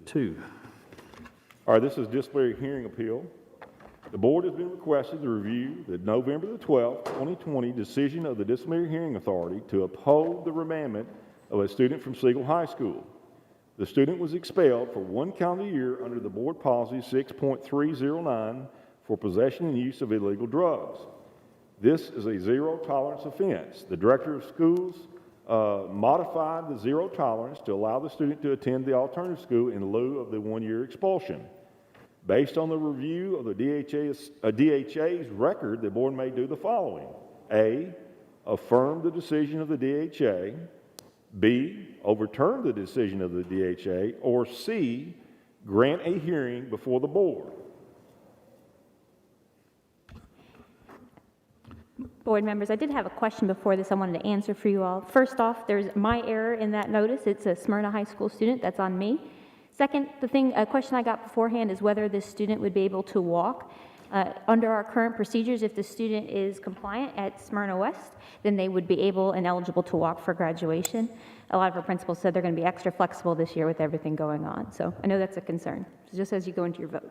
Two. All right, this is disciplinary hearing appeal. The board has been requested to review the November the 12th, 2020 decision of the Disciplinary Hearing Authority to uphold the remandment of a student from Siegel High School. The student was expelled for 1 calendar year under the board policy 6.309 for possession and use of illegal drugs. This is a zero tolerance offense. The director of schools modified the zero tolerance to allow the student to attend the alternative school in lieu of the 1-year expulsion. Based on the review of the DHA's record, the board may do the following. A, affirm the decision of the DHA. B, overturn the decision of the DHA. Or C, grant a hearing before the board. Board members, I did have a question before this I wanted to answer for you all. First off, there's my error in that notice. It's a Smyrna High School student. That's on me. Second, a question I got beforehand is whether this student would be able to walk. Under our current procedures, if the student is compliant at Smyrna West, then they would be able and eligible to walk for graduation. A lot of our principals said they're going to be extra flexible this year with everything going on. So I know that's a concern, just as you go into your vote.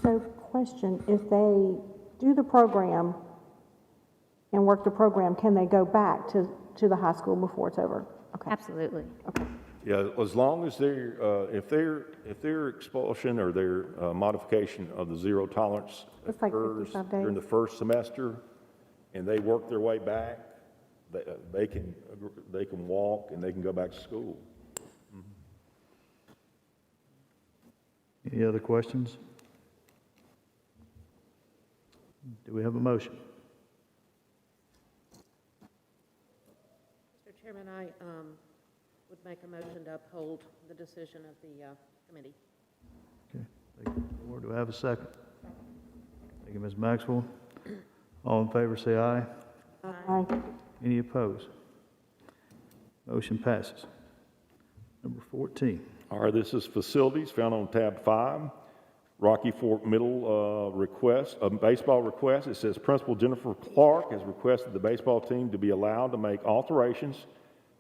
So question, if they do the program and work the program, can they go back to the high school before it's over? Okay. Absolutely. Okay. Yeah, as long as if their expulsion or their modification of the zero tolerance It's like occurs 55 days. during the first semester, and they work their way back, they can walk and they can go back to school. Any other questions? Do we have a motion? Mr. Chairman, I would make a motion to uphold the decision of the committee. Okay. Thank you, board. Do I have a second? Thank you, Ms. Maxwell. All in favor, say aye. Aye. Any opposed? Motion passes. Number 14. All right, this is facilities found on tab 5. Rocky Fork Middle request, a baseball request. It says Principal Jennifer Clark has requested the baseball team to be allowed to make alterations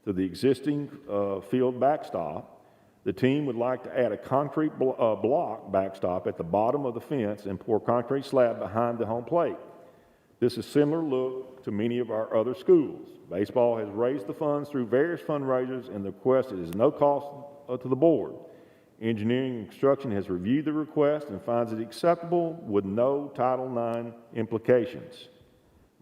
to the existing field backstop. The team would like to add a concrete block backstop at the bottom of the fence and pour concrete slab behind the home plate. This is similar look to many of our other schools. Baseball has raised the funds through various fundraisers, and the request is no cost to the board. Engineering and Construction has reviewed the request and finds it acceptable with no Title IX implications.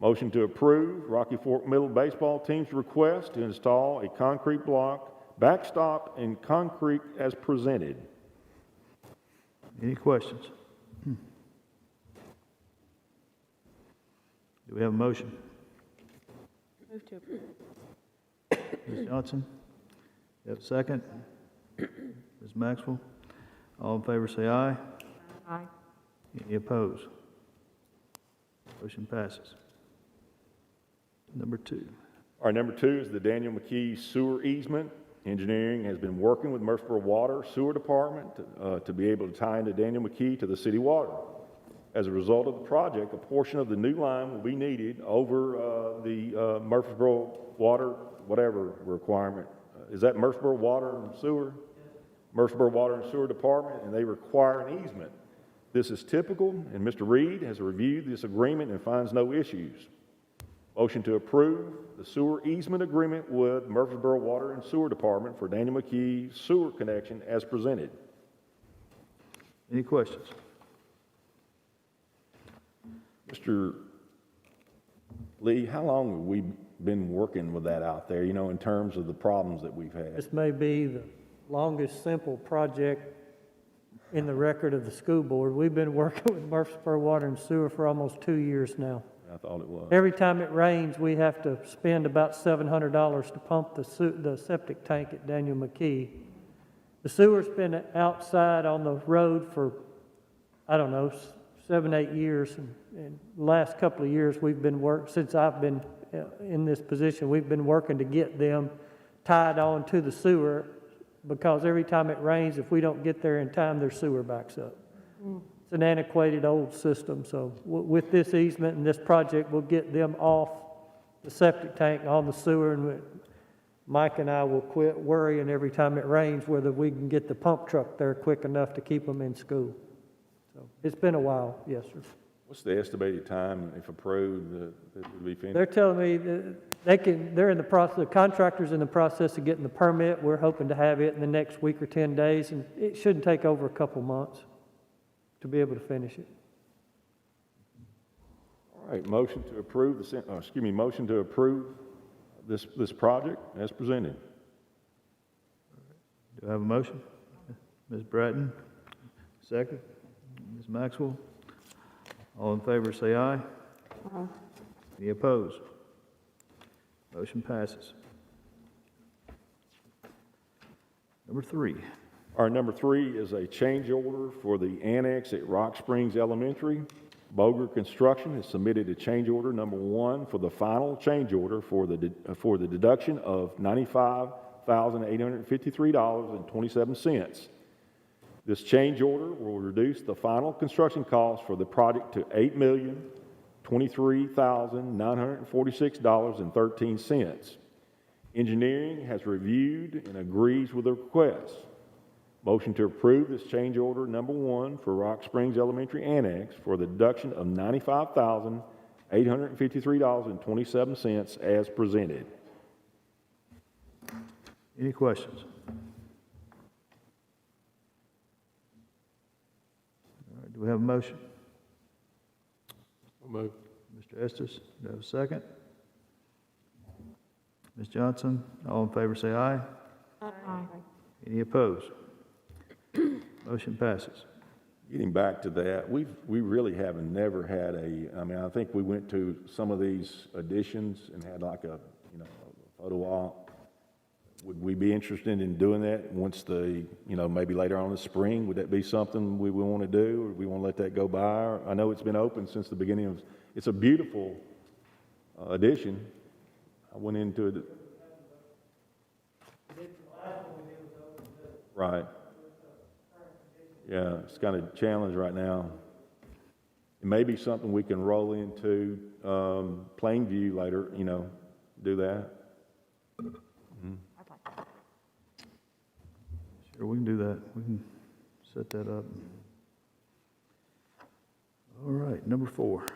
Motion to approve Rocky Fork Middle baseball team's request to install a concrete block, backstop, and concrete as presented. Any questions? Do we have a motion? Move to approve. Ms. Johnson? You have a second? Ms. Maxwell? All in favor say aye. Aye. Any opposed? Motion passes. Number 2. All right, number 2 is the Daniel McKee sewer easement. Engineering has been working with Murfreesboro Water Sewer Department to be able to tie into Daniel McKee to the city water. As a result of the project, a portion of the new line will be needed over the Murfreesboro Water, whatever requirement. Is that Murfreesboro Water and Sewer? Murfreesboro Water and Sewer Department, and they require an easement. This is typical, and Mr. Reed has reviewed this agreement and finds no issues. Motion to approve the sewer easement agreement with Murfreesboro Water and Sewer Department for Daniel McKee sewer connection as presented. Any questions? Mr. Lee, how long have we been working with that out there, in terms of the problems that we've had? This may be the longest simple project in the record of the school board. We've been working with Murfreesboro Water and Sewer for almost 2 years now. I thought it was. Every time it rains, we have to spend about $700 to pump the septic tank at Daniel McKee. The sewer's been outside on the road for, 7, 8 years. And the last couple of years, we've been since I've been in this position, we've been working to get them tied on to the sewer, because every time it rains, if we don't get there in time, their sewer backs up. It's an antiquated old system, so with this easement and this project, we'll get them off the septic tank on the sewer, and Mike and I will quit worrying every time it rains whether we can get the pump truck there quick enough to keep them in school. So it's been a while, yes, sir. What's the estimated time, if approved, that would be finished? They're telling me that they're in the process, the contractor's in the process of getting the permit. We're hoping to have it in the next week or 10 days, and it shouldn't take over a couple months to be able to finish it. All right, motion to approve motion to approve this project as presented. Do I have a motion? Ms. Bratton, second. Ms. Maxwell. All in favor, say aye. Aye. Any opposed? Motion passes. Number 3. Our number 3 is a change order for the annex at Rock Springs Elementary. Boger Construction has submitted a change order number 1 for the final change order for the deduction of $95,853.27. This change order will reduce the final construction cost for the project to $8,023,946.13. Engineering has reviewed and agrees with the request. Motion to approve this change order number 1 for Rock Springs Elementary Annex for the deduction of $95,853.27 as presented. Any questions? All right, do we have a motion? Move. Mr. Estes, do I have a second? Ms. Johnson, all in favor say aye. Aye. Any opposed? Motion passes. Getting back to that, we really haven't never had I think we went to some of these additions and had like a photo op. Would we be interested in doing that once maybe later on in the spring? Would that be something we would want to do, or we want to let that go by? I know it's been open since the beginning of, it's a beautiful addition. I went into it. Right. Yeah, it's kind of a challenge right now. It may be something we can roll into Plainview later, do that. Mm-hmm. Sure, we can do that. We can set that up. All right, number 4.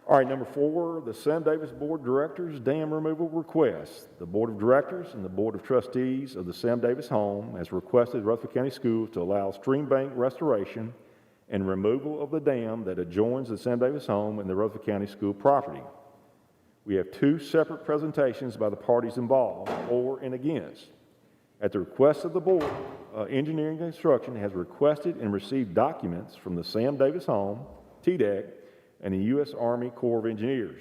All right, number 4, the Sam Davis Board of Directors dam removal request. The Board of Directors and the Board of Trustees of the Sam Davis Home has requested Rutherford County Schools to allow stream bank restoration and removal of the dam that adjoins the Sam Davis Home and the Rutherford County School property. We have 2 separate presentations by the parties involved, for and against. At the request of the Board, Engineering and Construction has requested and received documents from the Sam Davis Home, TDEC, and the U.S. Army Corps of Engineers,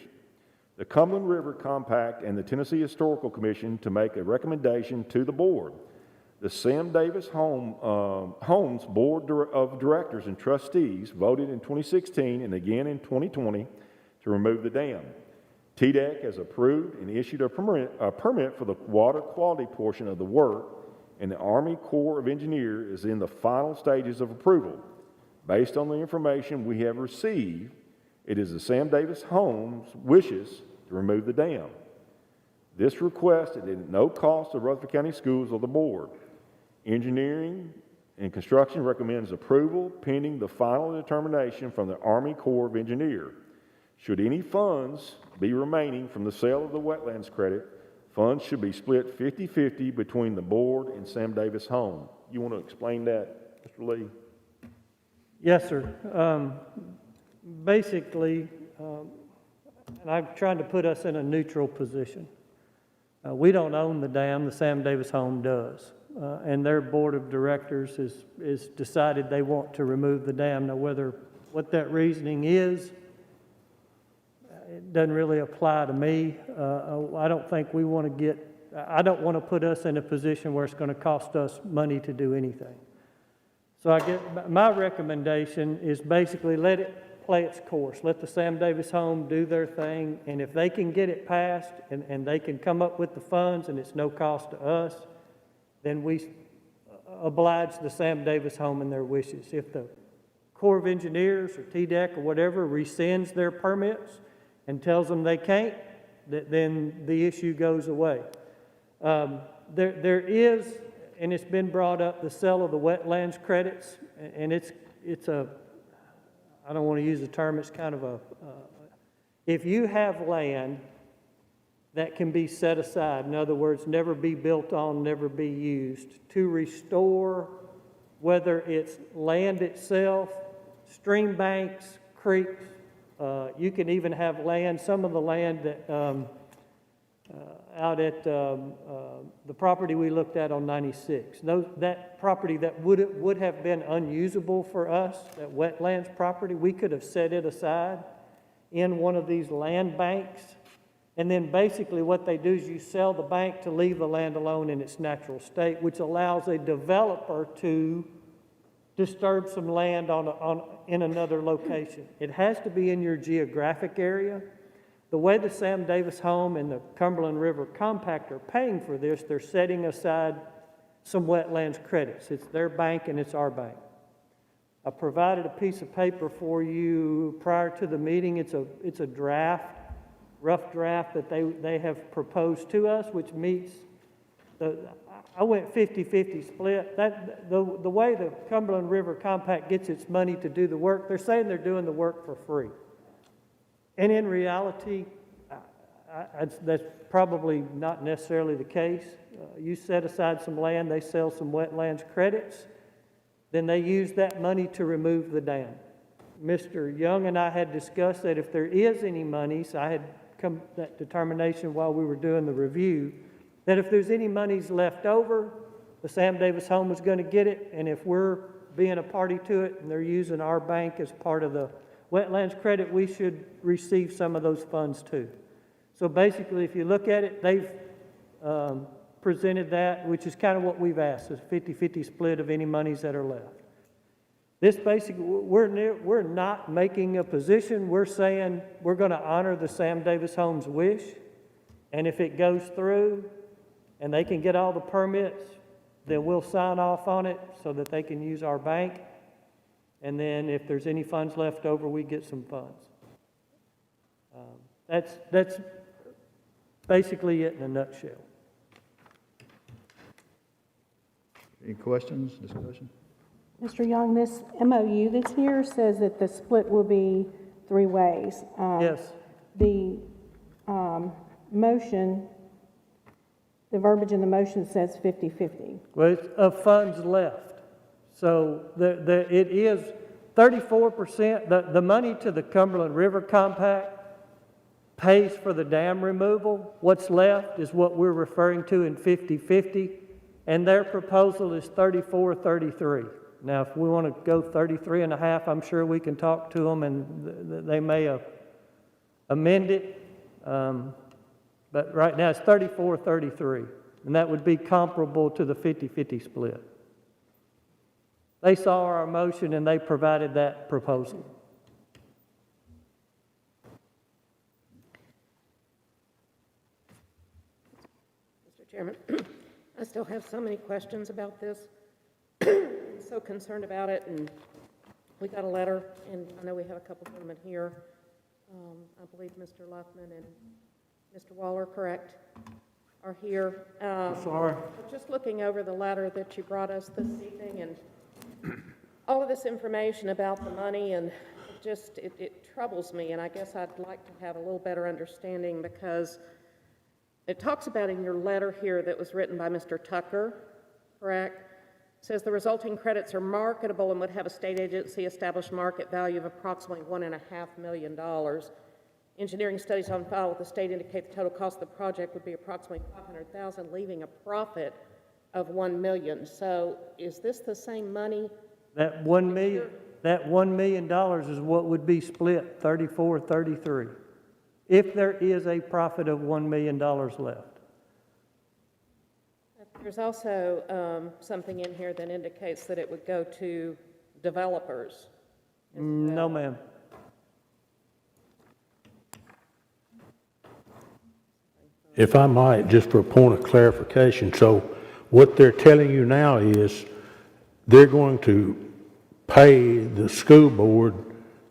the Cumberland River Compact, and the Tennessee Historical Commission to make a recommendation to the board. The Sam Davis Homes Board of Directors and Trustees voted in 2016 and again in 2020 to remove the dam. TDEC has approved and issued a permit for the water quality portion of the work, and the Army Corps of Engineers is in the final stages of approval. Based on the information we have received, it is the Sam Davis Homes' wishes to remove the dam. This request is at no cost to Rutherford County Schools or the board. Engineering and Construction recommends approval pending the final determination from the Army Corps of Engineers. Should any funds be remaining from the sale of the wetlands credit, funds should be split 50-50 between the board and Sam Davis Home. You want to explain that, Mr. Lee? Yes, sir. Basically, and I'm trying to put us in a neutral position. We don't own the dam, the Sam Davis Home does. And their board of directors has decided they want to remove the dam. Now, what that reasoning is, it doesn't really apply to me. I don't think I don't want to put us in a position where it's going to cost us money to do anything. So my recommendation is basically let it play its course. Let the Sam Davis Home do their thing, and if they can get it passed and they can come up with the funds and it's no cost to us, then we oblige the Sam Davis Home and their wishes. If the Corps of Engineers or TDEC or whatever rescinds their permits and tells them they can't, then the issue goes away. There is, and it's been brought up, the sale of the wetlands credits, and it's a, I don't want to use the term, it's kind of if you have land that can be set aside, in other words, never be built on, never be used, to restore, whether it's land itself, stream banks, creeks, You can even have land, some of the land that, out at the property we looked at on 96. That property that would have been unusable for us, that wetlands property, we could have set it aside in one of these land banks. And then basically what they do is you sell the bank to leave the land alone in its natural state, which allows a developer to disturb some land in another location. It has to be in your geographic area. The way the Sam Davis Home and the Cumberland River Compact are paying for this, they're setting aside some wetlands credits. It's their bank and it's our bank. I provided a piece of paper for you prior to the meeting. It's a draft, rough draft that they have proposed to us, which meets I went 50-50 split. The way the Cumberland River Compact gets its money to do the work, they're saying they're doing the work for free. And in reality, that's probably not necessarily the case. You set aside some land, they sell some wetlands credits, then they use that money to remove the dam. Mr. Young and I had discussed that if there is any monies, I had come to that determination while we were doing the review, that if there's any monies left over, the Sam Davis Home was going to get it, and if we're being a party to it and they're using our bank as part of the wetlands credit, we should receive some of those funds too. So basically, if you look at it, they've presented that, which is kind of what we've asked, is 50-50 split of any monies that are left. This basically, we're not making a position. We're saying we're going to honor the Sam Davis Home's wish, and if it goes through and they can get all the permits, then we'll sign off on it so that they can use our bank. And then if there's any funds left over, we get some funds. That's basically it in a nutshell. Any questions, discussion? Mr. Young, this MOU that's here says that the split will be 3 ways. Yes. The motion, the verbiage in the motion says 50-50. Well, it's of funds left. So it is 34%. The money to the Cumberland River Compact pays for the dam removal. What's left is what we're referring to in 50-50, and their proposal is 34-33. Now, if we want to go 33.5, I'm sure we can talk to them and they may amend it. But right now it's 34-33, and that would be comparable to the 50-50 split. They saw our motion and they provided that proposal. Mr. Chairman, I still have so many questions about this. I'm so concerned about it, and we got a letter, and I know we have a couple of gentlemen here. I believe Mr. Luffman and Mr. Waller, correct, are here. Sorry. Just looking over the letter that you brought us this evening, and all of this information about the money, and just it troubles me, and I guess I'd like to have a little better understanding, because it talks about in your letter here that was written by Mr. Tucker, correct? It says the resulting credits are marketable and would have a state agency established market value of approximately $1.5 million. Engineering studies on file with the state indicate the total cost of the project would be approximately $500,000, leaving a profit of $1 million. So is this the same money? That $1 million is what would be split 34-33, if there is a profit of $1 million left. There's also something in here that indicates that it would go to developers. No, ma'am. If I might, just for a point of clarification, so what they're telling you now is they're going to pay the school board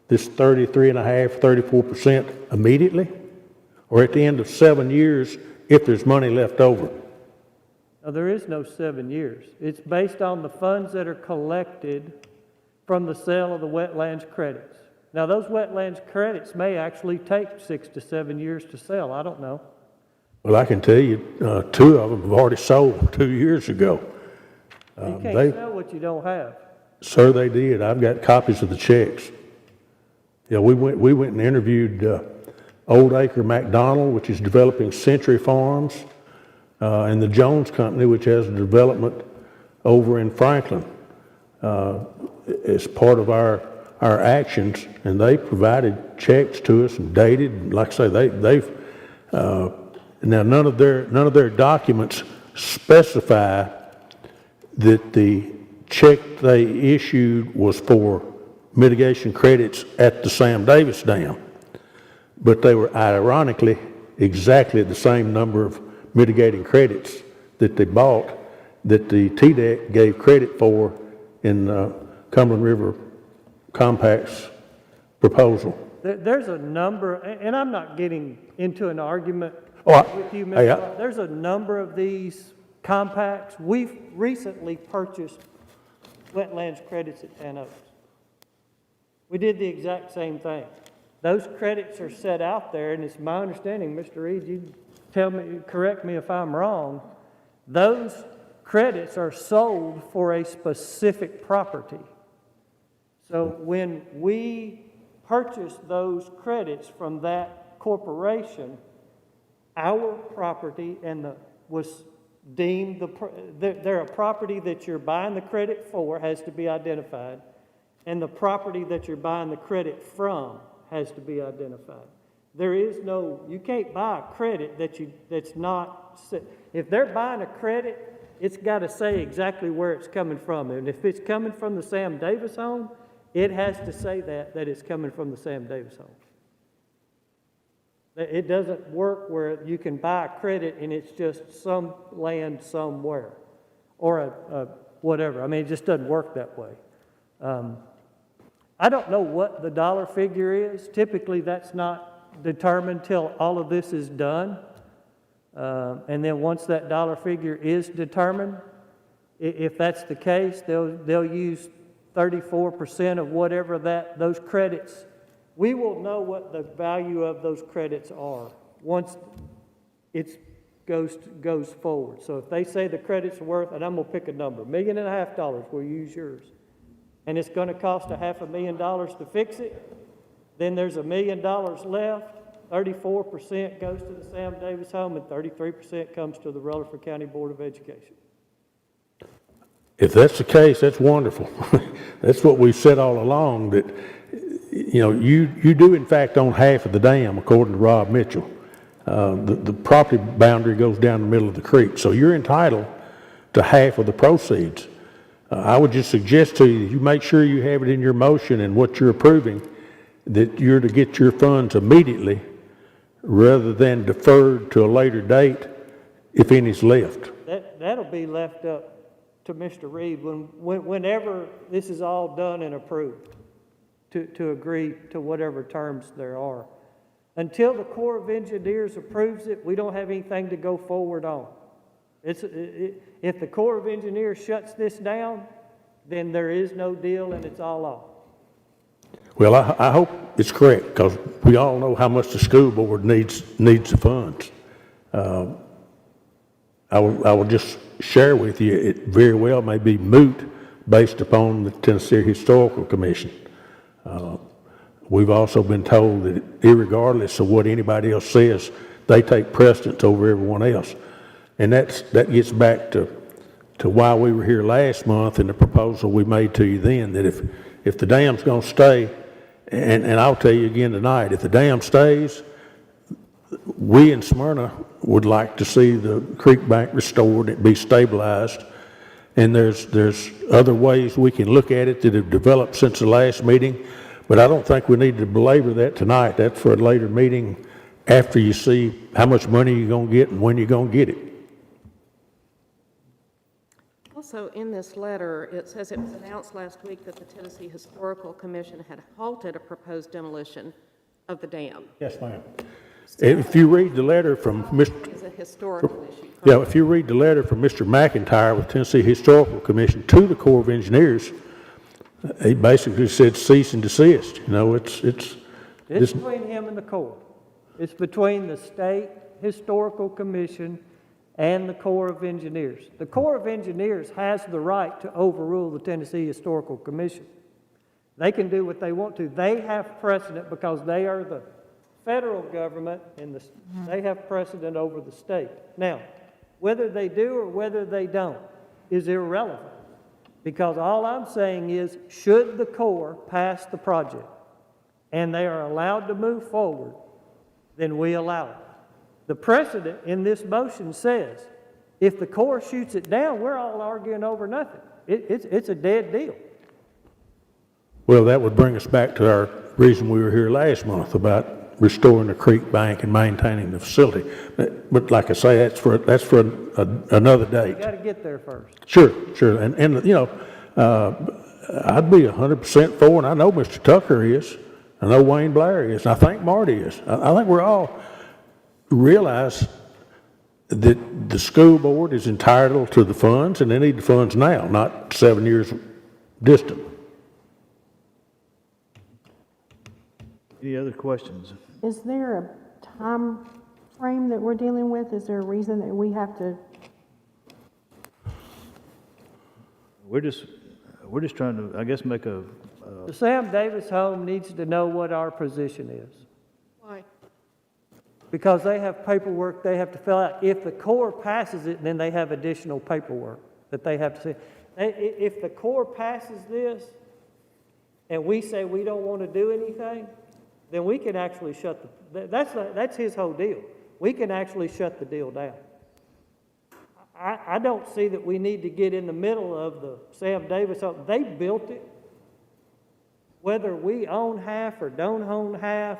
this 33.5%, 34% immediately, or at the end of 7 years if there's money left over? Now, there is no 7 years. It's based on the funds that are collected from the sale of the wetlands credits. Now, those wetlands credits may actually take 6 to 7 years to sell. I don't know. Well, I can tell you, 2 of them have already sold 2 years ago. You can't sell what you don't have. Sir, they did. I've got copies of the checks. Yeah, we went and interviewed Old Acre McDonald, which is developing Century Farms, and the Jones Company, which has a development over in Franklin, as part of our actions, and they provided checks to us and dated. Like I say, they've now none of their documents specify that the check they issued was for mitigation credits at the Sam Davis Dam, but they were ironically exactly the same number of mitigating credits that they bought that the TDEC gave credit for in Cumberland River Compact's proposal. There's a number, and I'm not getting into an argument with you, Mr. Ross. There's a number of these compacts. We've recently purchased wetlands credits at Tan Oaks. We did the exact same thing. Those credits are set out there, and it's my understanding, Mr. Reed, you tell me, correct me if I'm wrong, those credits are sold for a specific property. So when we purchase those credits from that corporation, our property was deemed, they're a property that you're buying the credit for has to be identified, and the property that you're buying the credit from has to be identified. There is no, you can't buy a credit that's not, if they're buying a credit, it's got to say exactly where it's coming from. And if it's coming from the Sam Davis home, it has to say that it's coming from the Sam Davis home. It doesn't work where you can buy a credit and it's just some land somewhere or a whatever. I mean, it just doesn't work that way. I don't know what the dollar figure is. Typically, that's not determined till all of this is done. And then once that dollar figure is determined, if that's the case, they'll use 34% of whatever those credits. We will know what the value of those credits are once it goes forward. So if they say the credits are worth, and I'm going to pick a number, $1.5 million, we'll use yours, and it's going to cost $500,000 to fix it, then there's $1 million left. 34% goes to the Sam Davis home, and 33% comes to the Rutherford County Board of Education. If that's the case, that's wonderful. That's what we've said all along, that you do in fact own half of the dam, according to Rob Mitchell. The property boundary goes down the middle of the creek, so you're entitled to half of the proceeds. I would just suggest to you that you make sure you have it in your motion and what you're approving, that you're to get your funds immediately rather than deferred to a later date if any's left. That'll be left up to Mr. Reed whenever this is all done and approved to agree to whatever terms there are. Until the Corps of Engineers approves it, we don't have anything to go forward on. If the Corps of Engineers shuts this down, then there is no deal and it's all off. Well, I hope it's correct, because we all know how much the school board needs the funds. I will just share with you, it very well may be moot based upon the Tennessee Historical Commission. We've also been told that irregardless of what anybody else says, they take precedence over everyone else. And that gets back to why we were here last month and the proposal we made to you then, that if the dam's going to stay, and I'll tell you again tonight, if the dam stays, we in Smyrna would like to see the creek bank restored, it be stabilized, and there's other ways we can look at it that have developed since the last meeting, but I don't think we need to belabor that tonight. That's for a later meeting after you see how much money you're going to get and when you're going to get it. Also, in this letter, it says it was announced last week that the Tennessee Historical Commission had halted a proposed demolition of the dam. Yes, ma'am. If you read the letter from Mr. It's a historical issue. Yeah, if you read the letter from Mr. McIntyre with Tennessee Historical Commission to the Corps of Engineers, he basically said cease and desist. It's between him and the Corps. It's between the State Historical Commission and the Corps of Engineers. The Corps of Engineers has the right to overrule the Tennessee Historical Commission. They can do what they want to. They have precedent because they are the federal government and they have precedent over the state. Now, whether they do or whether they don't is irrelevant, because all I'm saying is, should the Corps pass the project and they are allowed to move forward, then we allow it. The precedent in this motion says, if the Corps shoots it down, we're all arguing over nothing. It's a dead deal. Well, that would bring us back to our reason we were here last month about restoring the creek bank and maintaining the facility. But like I say, that's for another date. You got to get there first. Sure. And you know, I'd be 100% for, and I know Mr. Tucker is, I know Wayne Blair is, and I think Marty is. I think we're all realize that the school board is entitled to the funds, and they need the funds now, not 7 years distant. Any other questions? Is there a time frame that we're dealing with? Is there a reason that we have to? We're just trying to, I guess, make a. The Sam Davis home needs to know what our position is. Why? Because they have paperwork they have to fill out. If the Corps passes it, then they have additional paperwork that they have to see. If the Corps passes this and we say we don't want to do anything, then we can actually shut that's his whole deal. We can actually shut the deal down. I don't see that we need to get in the middle of the Sam Davis home. They built it. Whether we own half or don't own half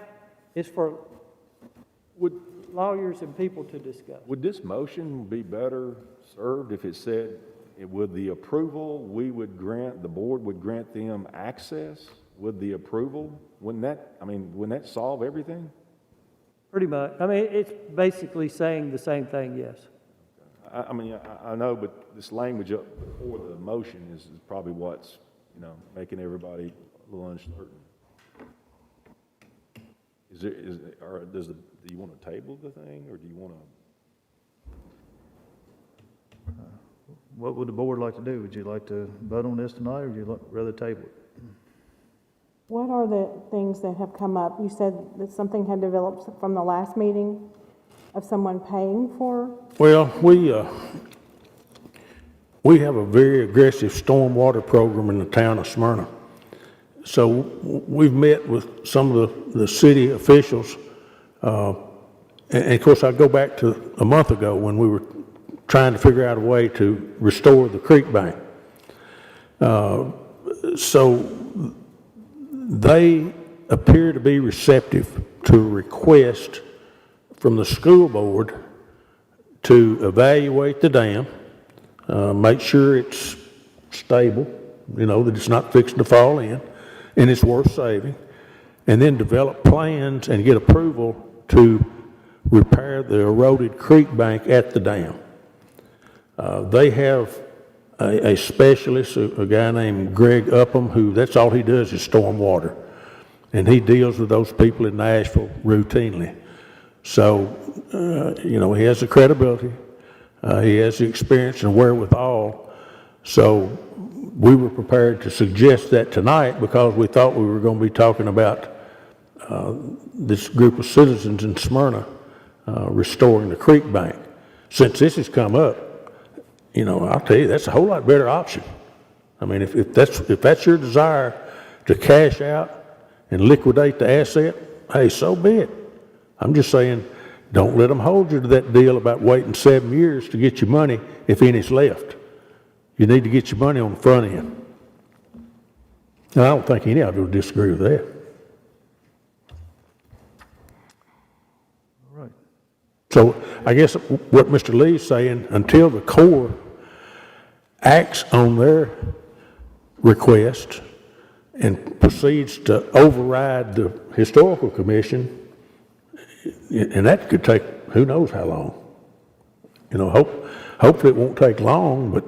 is for lawyers and people to discuss. Would this motion be better served if it said, with the approval, the board would grant them access with the approval? Wouldn't that solve everything? Pretty much. I mean, it's basically saying the same thing, yes. I know, but this language up before the motion is probably what's, making everybody a little uncertain. Do you want to table the thing, or do you want to? What would the board like to do? Would you like to vote on this tonight, or would you rather table it? What are the things that have come up? You said that something had developed from the last meeting of someone paying for? Well, we have a very aggressive stormwater program in the town of Smyrna. So we've met with some of the city officials, and of course I go back to a month ago when we were trying to figure out a way to restore the creek bank. So they appear to be receptive to a request from the school board to evaluate the dam, make sure it's stable, that it's not fixing to fall in, and it's worth saving, and then develop plans and get approval to repair the eroded creek bank at the dam. They have a specialist, a guy named Greg Upham, who that's all he does is stormwater. And he deals with those people in Nashville routinely. So, he has the credibility, he has the experience and wherewithal. So we were prepared to suggest that tonight because we thought we were going to be talking about this group of citizens in Smyrna restoring the creek bank. Since this has come up, I'll tell you, that's a whole lot better option. I mean, if that's your desire to cash out and liquidate the asset, hey, so be it. I'm just saying, don't let them hold you to that deal about waiting 7 years to get your money if any's left. You need to get your money on the front end. And I don't think any of you will disagree with that. All right. So I guess what Mr. Lee's saying, until the Corps acts on their request and proceeds to override the Historical Commission, and that could take who knows how long. Hopefully it won't take long, but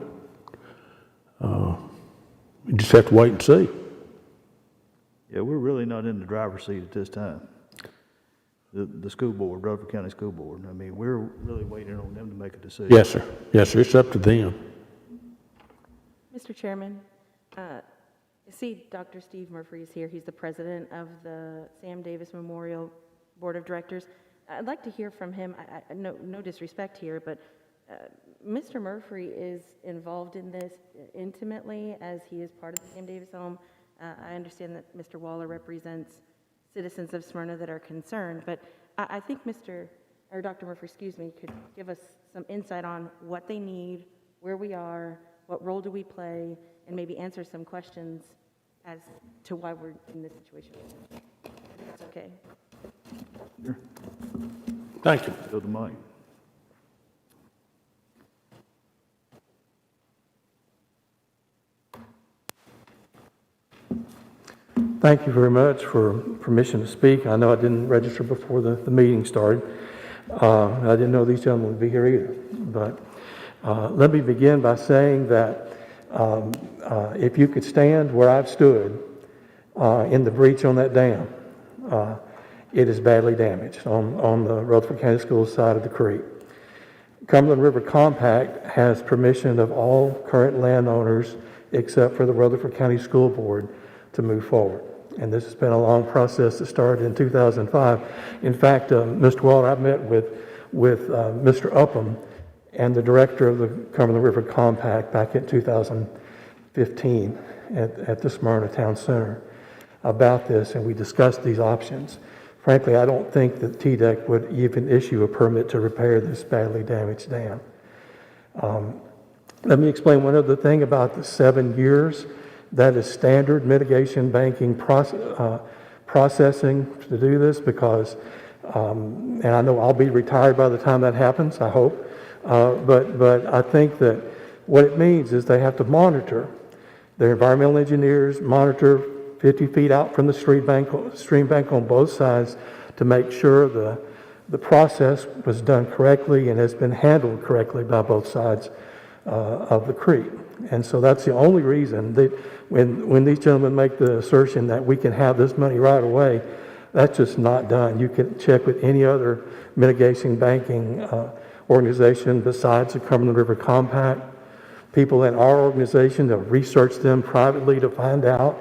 you just have to wait and see. Yeah, we're really not in the driver's seat at this time. The school board, Rutherford County School Board. I mean, we're really waiting on them to make a decision. Yes, sir. Yes, sir. It's up to them. Mr. Chairman, See, Dr. Steve Murphy is here. He's the president of the Sam Davis Memorial Board of Directors. I'd like to hear from him. No disrespect here, but Mr. Murphy is involved in this intimately as he is part of the Sam Davis home. I understand that Mr. Waller represents citizens of Smyrna that are concerned, but I think Dr. Murphy, could give us some insight on what they need, where we are, what role do we play, and maybe answer some questions as to why we're in this situation. If that's okay. Sure. Thank you. Go to Mike. Thank you very much for permission to speak. I know I didn't register before the meeting started. I didn't know these gentlemen would be here either. But let me begin by saying that if you could stand where I've stood in the breach on that dam, it is badly damaged on the Rutherford County Schools side of the creek. Cumberland River Compact has permission of all current landowners except for the Rutherford County School Board to move forward. And this has been a long process that started in 2005. In fact, Mr. Waller, I met with Mr. Upham and the director of the Cumberland River Compact back in 2015 at the Smyrna Town Center about this, and we discussed these options. Frankly, I don't think that TDEC would even issue a permit to repair this badly damaged dam. Let me explain one other thing about the 7 years. That is standard mitigation banking processing to do this because, and I know I'll be retired by the time that happens, I hope, but I think that what it means is they have to monitor. Their environmental engineers monitor 50 feet out from the stream bank on both sides to make sure the process was done correctly and has been handled correctly by both sides of the creek. And so that's the only reason that when these gentlemen make the assertion that we can have this money right away, that's just not done. You can check with any other mitigation banking organization besides the Cumberland River Compact. People in our organization have researched them privately to find out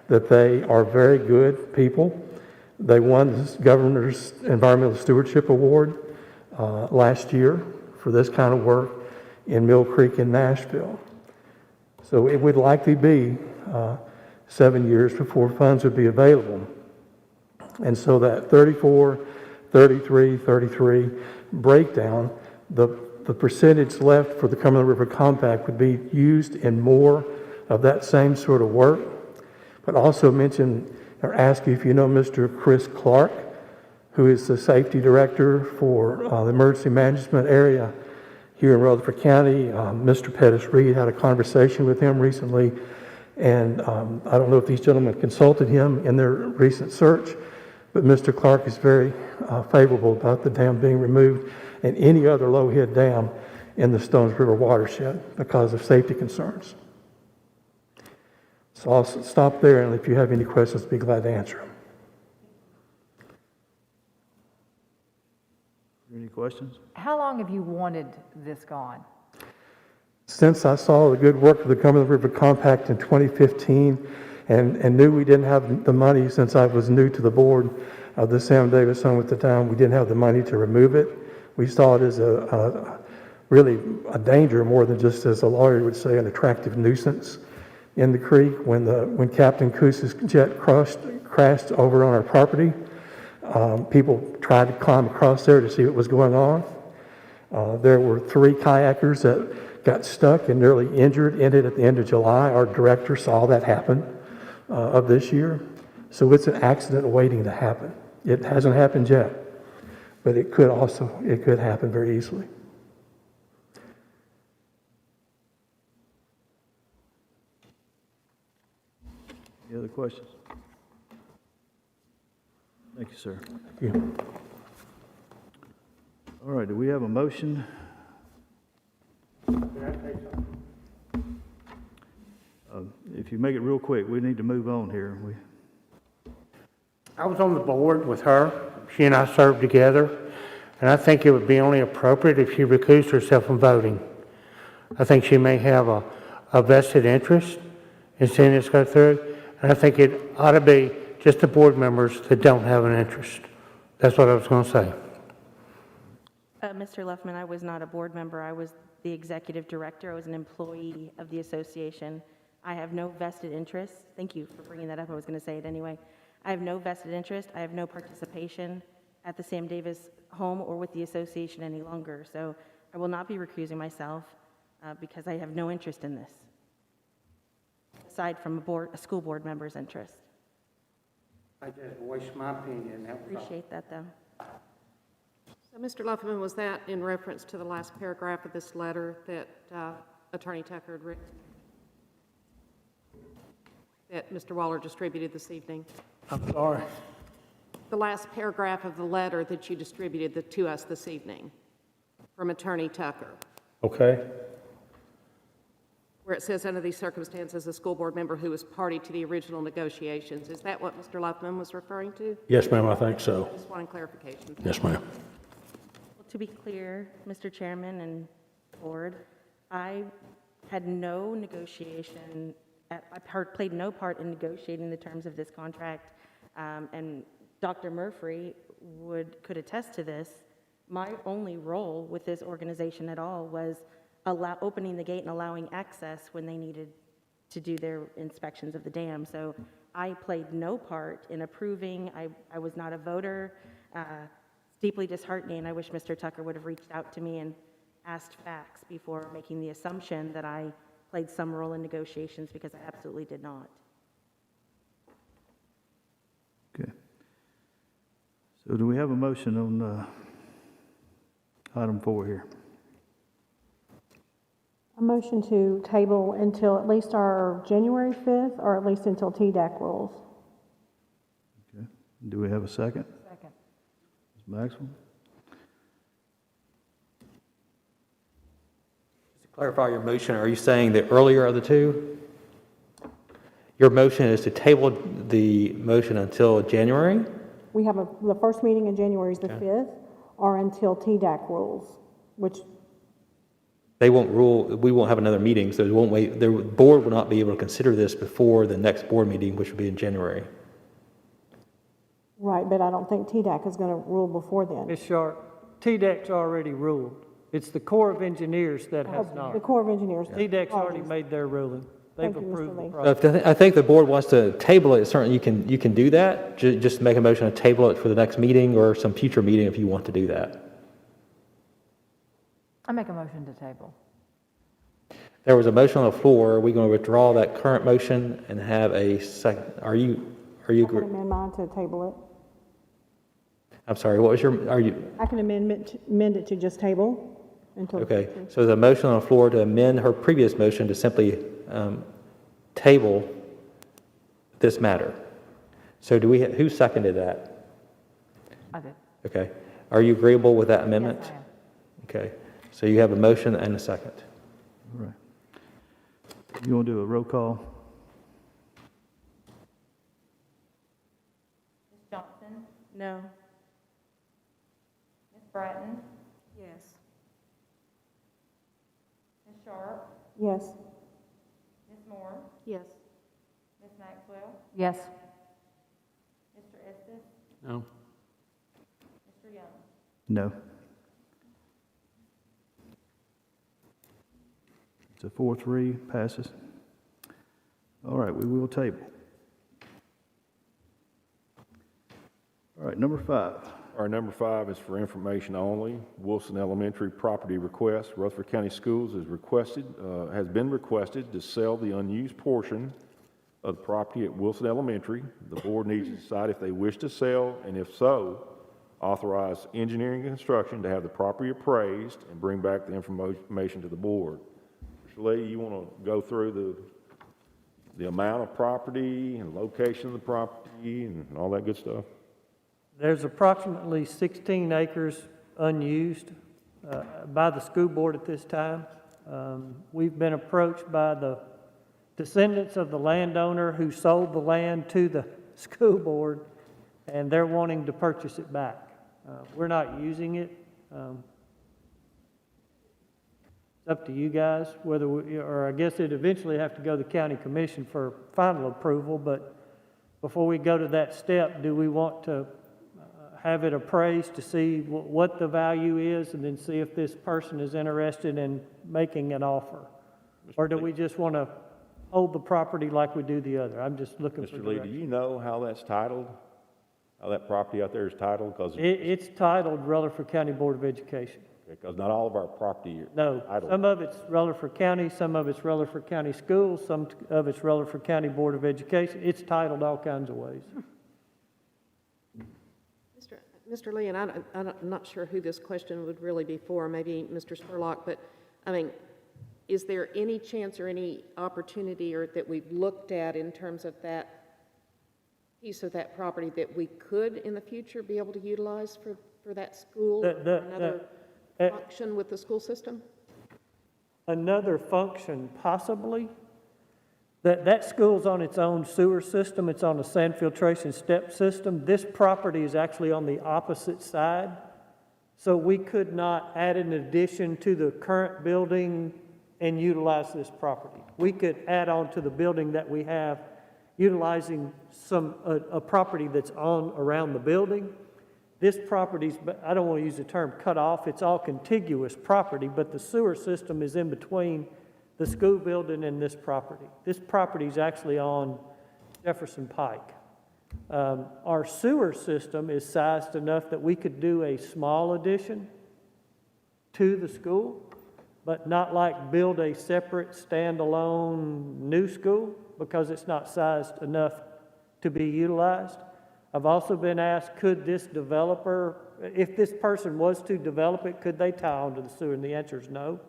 that they are very good people. They won the Governor's Environmental Stewardship Award last year for this kind of work in Mill Creek in Nashville. So it would likely be 7 years before funds would be available. And so that 34, 33, 33 breakdown, the percentage left for the Cumberland River Compact would be used in more of that same sort of work. But also mention or ask you if you know Mr. Chris Clark, who is the safety director for the emergency management area here in Rutherford County. Mr. Pettis Reed had a conversation with him recently, and I don't know if these gentlemen consulted him in their recent search, but Mr. Clark is very favorable about the dam being removed and any other low-head dam in the Stones River watershed because of safety concerns. So I'll stop there, and if you have any questions, I'd be glad to answer them. Any questions? How long have you wanted this gone? Since I saw the good work of the Cumberland River Compact in 2015 and knew we didn't have the money since I was new to the board of the Sam Davis home at the time, we didn't have the money to remove it. We saw it as really a danger more than just, as a lawyer would say, an attractive nuisance in the creek. When Captain Coos's jet crashed over on our property, people tried to climb across there to see what was going on. There were 3 kayakers that got stuck and nearly injured in it at the end of July. Our director saw that happen of this year. So it's an accident waiting to happen. It hasn't happened yet, but it could happen very easily. Any other questions? Thank you, sir. Thank you. All right, do we have a motion? If you make it real quick, we need to move on here. I was on the board with her. She and I served together, and I think it would be only appropriate if she recused herself from voting. I think she may have a vested interest in seeing this go through. and I think it ought to be just the board members that don't have an interest. That's what I was going to say. Mr. Luffman, I was not a board member. I was the executive director. I was an employee of the association. I have no vested interest. Thank you for bringing that up. I was going to say it anyway. I have no vested interest. I have no participation at the Sam Davis home or with the association any longer. So I will not be recusing myself because I have no interest in this, aside from a school board member's interest. I just voiced my opinion. Appreciate that, though. So, Mr. Luffman, was that in reference to the last paragraph of this letter that Attorney Tucker had written, that Mr. Waller distributed this evening? I'm sorry. The last paragraph of the letter that you distributed to us this evening from Attorney Tucker, Okay. where it says, under these circumstances, a school board member who was party to the original negotiations. Is that what Mr. Luffman was referring to? Yes, ma'am, I think so. I just wanted clarification. Yes, ma'am. Well, to be clear, Mr. Chairman and board, I had no negotiation, played no part in negotiating the terms of this contract, and Dr. Murphy could attest to this. My only role with this organization at all was opening the gate and allowing access when they needed to do their inspections of the dam. So I played no part in approving. I was not a voter. It's deeply disheartening. I wish Mr. Tucker would have reached out to me and asked facts before making the assumption that I played some role in negotiations, because I absolutely did not. Okay. So do we have a motion on item 4 here? A motion to table until at least our January 5th, or at least until TDAC rules. Okay. Do we have a second? Second. Ms. Maxwell? To clarify your motion, are you saying the earlier of the two? Your motion is to table the motion until January? We have the first meeting in January is the Okay. 5th, or until TDAC rules, which, They won't rule, we won't have another meeting, so it won't wait, the board will not be able to consider this before the next board meeting, which will be in January. right, but I don't think TDAC is going to rule before then. Ms. Sharp, TDEC's already ruled. It's the Corps of Engineers that has not. The Corps of Engineers. TDEC's already made their ruling. They've Thank you, Mr. approved the Lee. project. I think the board wants to table it, certainly you can do that, just make a motion to table it for the next meeting or some future meeting if you want to do that. I make a motion to table. There was a motion on the floor. Are we going to withdraw that current motion and have a second? Are you I can amend mine to table it. I'm sorry, what was are you, I can amend it to just table until. okay. So there's a motion on the floor to amend her previous motion to simply table this matter. So who seconded that? I did. Okay. Are you agreeable with that amendment? Yes, I am. Okay. So you have a motion and a second. All right. You want to do a roll call? Ms. Johnson? No. Ms. Bratton? Yes. Ms. Sharp? Yes. Ms. Moore? Yes. Ms. Maxwell? Yes. Mr. Estes? No. Mr. Young? No. It's a 4-3, passes. All right, we will table. All right, number 5. Our number 5 is for information only. Wilson Elementary property request. Rutherford County Schools has been requested to sell the unused portion of the property at Wilson Elementary. The board needs to decide if they wish to sell, and if so, authorize engineering and construction to have the property appraised and bring back the information to the board. Mr. Lee, you want to go through the amount of property and location of the property and all that good stuff? There's approximately 16 acres unused by the school board at this time. We've been approached by the descendants of the landowner who sold the land to the school board, and they're wanting to purchase it back. We're not using it. up to you guys, whether, or I guess it'd eventually have to go to the county commission for final approval, but before we go to that step, do we want to have it appraised to see what the value is and then see if this person is interested in making an offer? Or do we just want to hold the property like we do the other? I'm just looking for Mr. Lee, do direction. you know how that's titled? How that property out there is titled? Because It's titled Rutherford County Board of Education. not all of our property is No, titled. some of it's Rutherford County, some of it's Rutherford County Schools, some of it's Rutherford County Board of Education. It's titled all kinds of ways. Mr. Lee, and I'm not sure who this question would really be for, maybe Mr. Spurlock, but, I mean, is there any chance or any opportunity or that we've looked at in terms of that piece of that property that we could in the future be able to utilize for that school, or another function with the school system? Another function, possibly. That school's on its own sewer system. It's on a sand filtration step system. This property is actually on the opposite side. So we could not add an addition to the current building and utilize this property. We could add on to the building that we have, utilizing a property that's on around the building. This property's, I don't want to use the term cut off, it's all contiguous property, but the sewer system is in between the school building and this property. This property is actually on Jefferson Pike. Our sewer system is sized enough that we could do a small addition to the school, but not like build a separate standalone new school because it's not sized enough to be utilized. I've also been asked, could this developer, if this person was to develop it, could they tie onto the sewer? And the answer is no.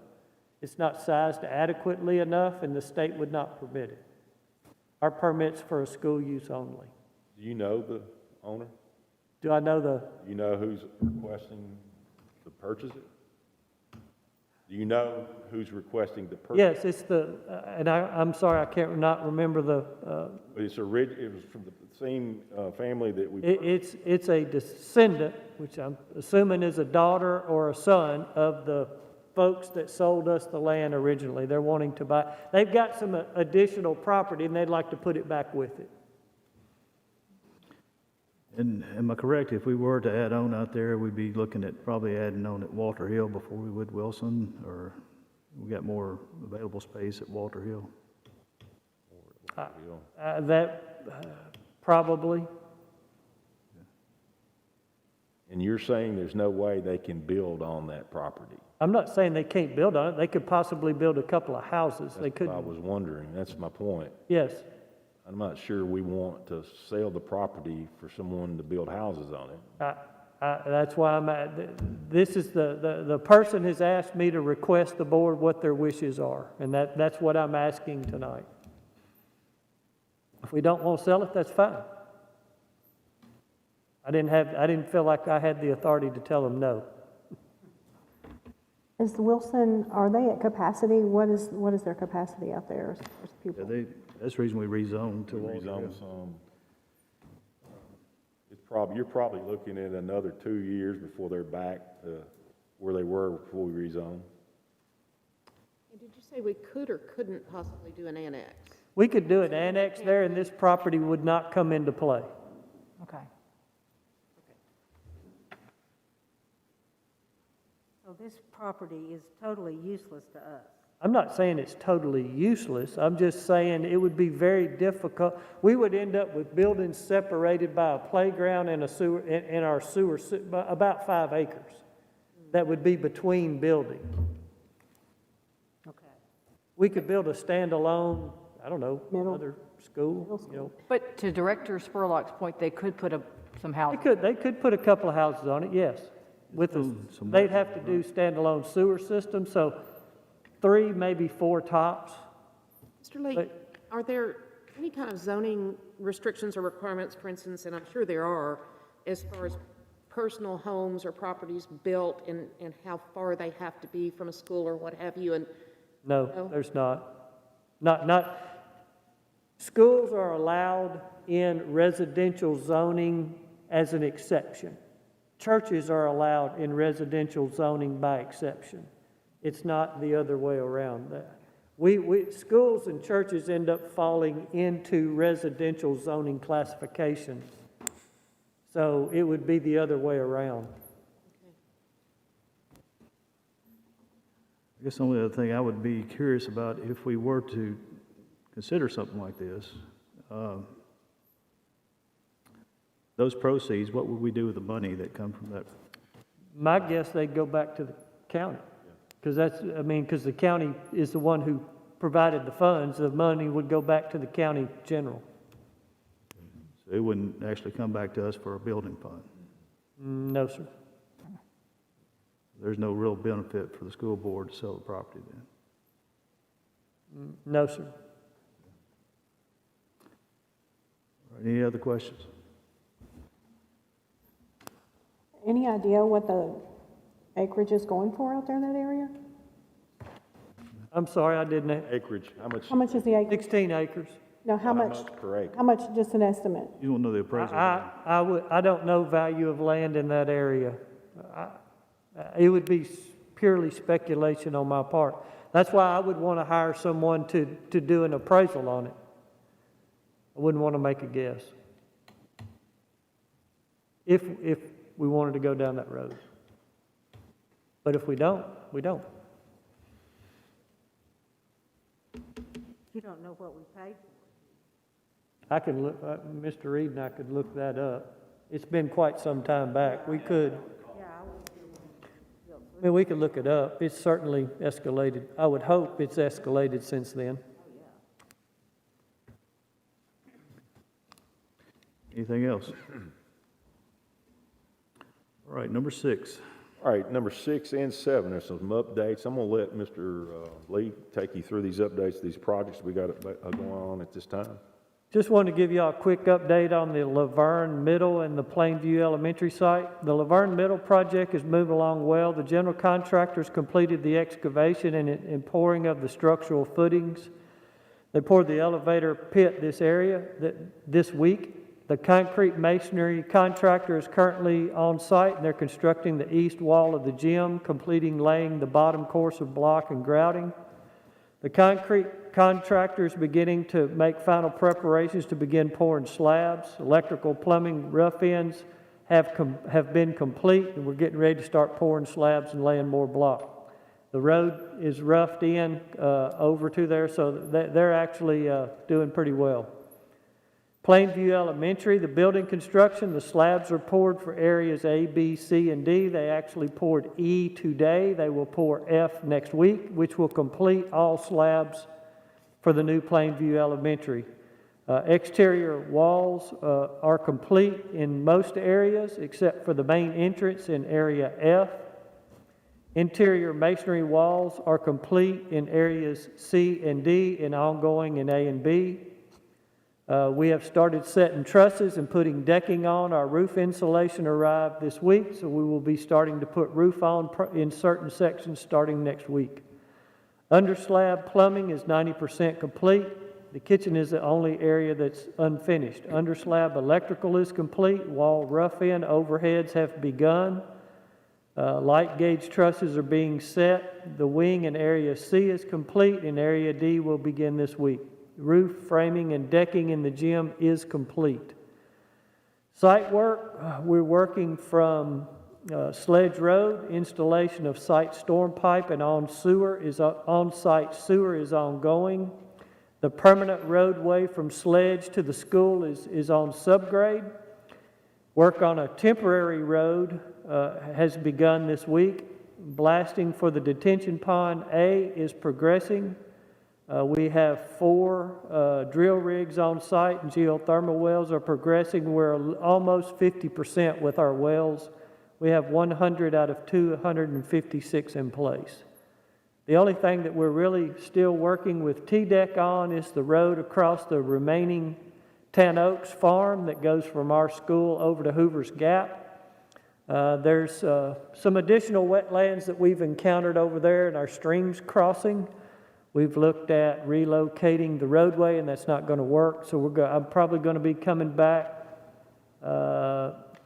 It's not sized adequately enough, and the state would not permit it. Our permit's for a school use only. Do you know the owner? Do I know the? Do you know who's requesting to purchase it? Do you know who's requesting to purchase? Yes, it's the, and I'm sorry, I can't not remember the. But it was from the same family that we. It's a descendant, which I'm assuming is a daughter or a son of the folks that sold us the land originally. They're wanting to buy. They've got some additional property and they'd like to put it back with it. And am I correct, if we were to add on out there, we'd be looking at probably adding on at Walter Hill before we would Wilson, or we got more available space at Walter Hill? Probably. And you're saying there's no way they can build on that property? I'm not saying they can't build on it. They could possibly build a couple of houses. They could. I was wondering. That's my point. Yes. I'm not sure we want to sell the property for someone to build houses on it. That's why I'm at, this is the person has asked me to request the board what their wishes are, and that's what I'm asking tonight. If we don't want to sell it, that's fine. I didn't feel like I had the authority to tell them no. Is Wilson, are they at capacity? What is their capacity out there as far as people? Yeah, that's the reason we rezoned to Walter Rezone Hill. some. You're probably looking at another 2 years before they're back to where they were before we rezone. And did you say we could or couldn't possibly do an annex? We could do an annex there, and this property would not come into play. Okay. So this property is totally useless to us. I'm not saying it's totally useless. I'm just saying it would be very difficult. We would end up with buildings separated by a playground and a sewer, and our sewer, about 5 acres. That would be between buildings. Okay. We could build a standalone, I don't know, another school, you know. But to Director Spurlock's point, they could put some houses. They could put a couple of houses on it, yes. They'd have to do standalone sewer system, so 3, maybe 4 tops. Mr. Lee, are there any kind of zoning restrictions or requirements, for instance, and I'm sure there are, as far as personal homes or properties built and how far they have to be from a school or what have you? And No, there's not. Schools are allowed in residential zoning as an exception. Churches are allowed in residential zoning by exception. It's not the other way around. Schools and churches end up falling into residential zoning classifications. So it would be the other way around. I guess the only other thing I would be curious about, if we were to consider something like this, those proceeds, what would we do with the money that come from that? My guess they'd go back to the county. Because because the county is the one who provided the funds, the money would go back to the county general. So it wouldn't actually come back to us for a building fund? No, sir. There's no real benefit for the school board to sell the property then? No, sir. All right, any other questions? Any idea what the acreage is going for out there in that area? I'm sorry, I didn't. Acreage, How much is the acre? 16 acres. No, how much per acre? How much, just an estimate? You don't know the appraisal? I don't know value of land in that area. It would be purely speculation on my part. That's why I would want to hire someone to do an appraisal on it. I wouldn't want to make a guess. If we wanted to go down that road. But if we don't, we don't. You don't know what we paid for. I can look, Mr. Reed and I could look that up. It's been quite some time back. We could. I mean, we could look it up. It's certainly escalated. I would hope it's escalated since then. Anything else? All right, number 6. All right, number 6 and 7, there's some updates. I'm going to let Mr. Lee take you through these updates, these projects we got going on at this time. Just wanted to give you all a quick update on the Laverne Middle and the Plainview Elementary site. The Laverne Middle project is moving along well. The general contractors completed the excavation and pouring of the structural footings. They poured the elevator pit this week. The concrete masonry contractor is currently on site, and they're constructing the east wall of the gym, completing laying the bottom course of block and grouting. The concrete contractor is beginning to make final preparations to begin pouring slabs. Electrical, plumbing, rough ends have been complete, and we're getting ready to start pouring slabs and laying more block. The road is roughed in over to there, so they're actually doing pretty well. Plainview Elementary, the building construction, the slabs are poured for areas A, B, C, and D. They actually poured E today. They will pour F next week, which will complete all slabs for the new Plainview Elementary. Exterior walls are complete in most areas except for the main entrance in area F. Interior masonry walls are complete in areas C and D and ongoing in A and B. We have started setting trusses and putting decking on. Our roof insulation arrived this week, so we will be starting to put roof on in certain sections starting next week. Underslab plumbing is 90% complete. The kitchen is the only area that's unfinished. Underslab electrical is complete. Wall rough-in overheads have begun. Light gauge trusses are being set. The wing in area C is complete, and area D will begin this week. Roof, framing, and decking in the gym is complete. Site work, we're working from Sledge Road. Installation of site storm pipe and on-site sewer is ongoing. The permanent roadway from Sledge to the school is on subgrade. Work on a temporary road has begun this week. Blasting for the detention pond A is progressing. We have 4 drill rigs on site, and geothermal wells are progressing. We're almost 50% with our wells. We have 100 out of 256 in place. The only thing that we're really still working with T-Deck on is the road across the remaining Tan Oaks farm that goes from our school over to Hoover's Gap. There's some additional wetlands that we've encountered over there in our streams crossing. We've looked at relocating the roadway, and that's not going to work. So I'm probably going to be coming back,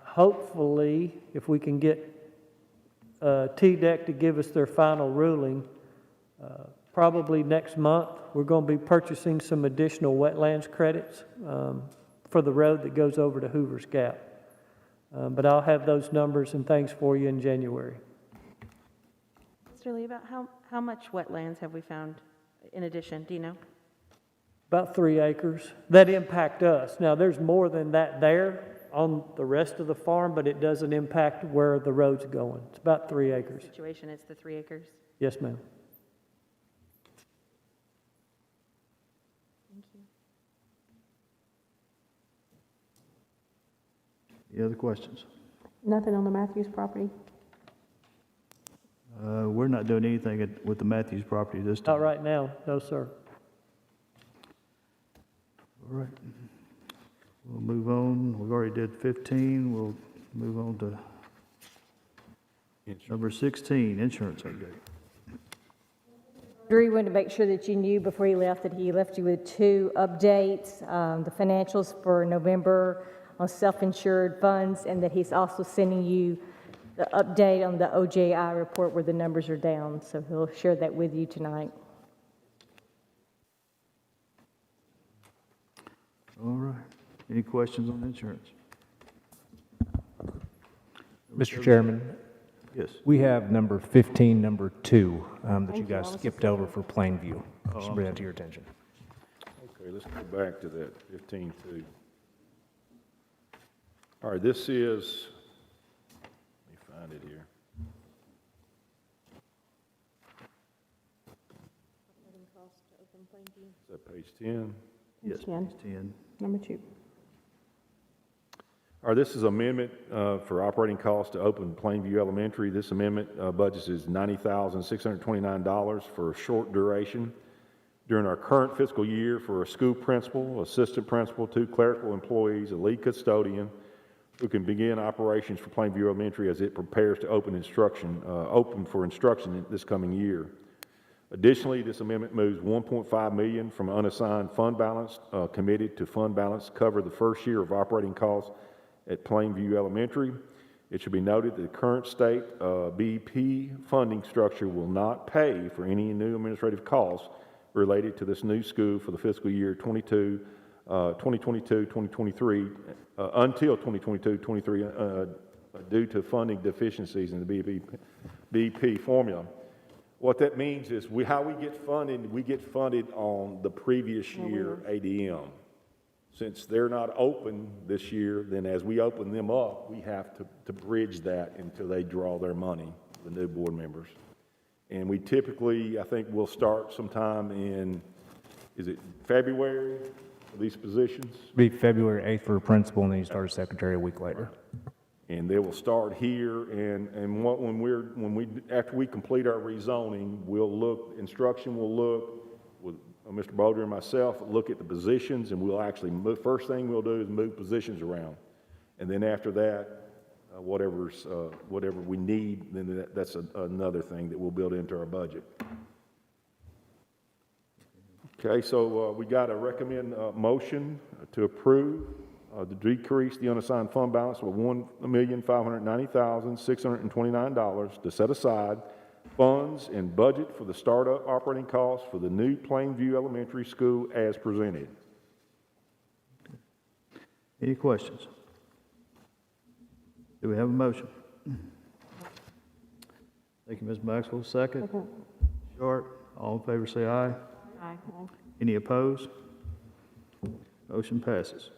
hopefully, if we can get TDEC to give us their final ruling. Probably next month, we're going to be purchasing some additional wetlands credits for the road that goes over to Hoover's Gap. But I'll have those numbers and things for you in January. Mr. Lee, about how much wetlands have we found in addition? Do you know? About 3 acres that impact us. Now, there's more than that there on the rest of the farm, but it doesn't impact where the road's going. It's about 3 acres. Situation, it's the 3 acres? Yes, ma'am. Thank you. Any other questions? Nothing on the Matthews property? We're not doing anything with the Matthews property this time. Not right now, no, sir. All right. We'll move on. We've already did 15. We'll move on to number 16, insurance update. Drew wanted to make sure that you knew before he left that he left you with 2 updates, the financials for November on self-insured funds, and that he's also sending you the update on the OJI report where the numbers are down. So he'll share that with you tonight. All right. Any questions on insurance? Mr. Chairman? Yes. We have number 15, number 2, that you guys skipped over for Plainview. Just bring that to your attention. Okay, let's go back to that 15 too. All right, this is, let me find it here. Is that page 10? Yes, page 10. Number 2. All right, this is amendment for operating costs to open Plainview Elementary. This amendment budget is $90,629 for a short duration during our current fiscal year for a school principal, assistant principal, 2 clerical employees, a lead custodian, who can begin operations for Plainview Elementary as it prepares to open for instruction this coming year. Additionally, this amendment moves $1.5 million from unassigned fund balance committed to fund balance to cover the first year of operating costs at Plainview Elementary. It should be noted that the current state BP funding structure will not pay for any new administrative costs related to this new school for the fiscal year 2022-2023 until 2022-23 due to funding deficiencies in the BP formula. What that means is how we get funded on the previous year ADM. Since they're not open this year, then as we open them up, we have to bridge that until they draw their money, the new board members. And we typically, I think we'll start sometime in, is it February for these positions? Be February 8th for a principal, and then you start a secretary a week later. And they will start here, and after we complete our rezoning, instruction will look with Mr. Boulder and myself, look at the positions, and we'll actually move. First thing we'll do is move positions around, and then after that, whatever we need, then that's another thing that we'll build into our budget. Okay, so we got a recommend motion to approve to decrease the unassigned fund balance of $1,590,629 to set aside funds and budget for the startup operating costs for the new Plainview Elementary School as presented. Any questions? Do we have a motion? Thank you, Ms. Maxwell. Second. Short. All in favor say aye. Aye. Any opposed? Motion passes.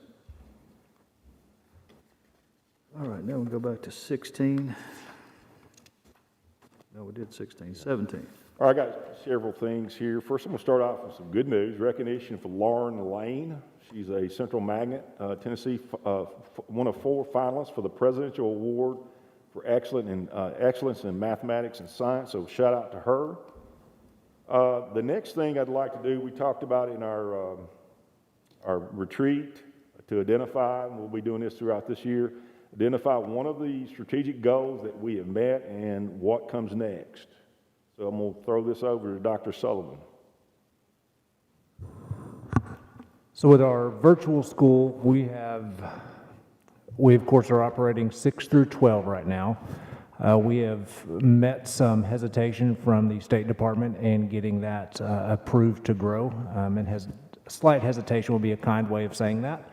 All right, now we'll go back to 16. No, we did 16. 17. All right, I got several things here. First, I'm going to start off with some good news. Recognition for Lauren Lane. She's a Central Magnet, Tennessee, one of 4 finalists for the Presidential Award for Excellence in Mathematics and Science, so shout out to her. The next thing I'd like to do, we talked about in our retreat to identify, and we'll be doing this throughout this year, identify one of the strategic goals that we have met and what comes next. So I'm going to throw this over to Dr. Sullivan. So with our virtual school, we of course are operating 6 through 12 right now. We have met some hesitation from the State Department in getting that approved to grow, and has slight hesitation will be a kind way of saying that.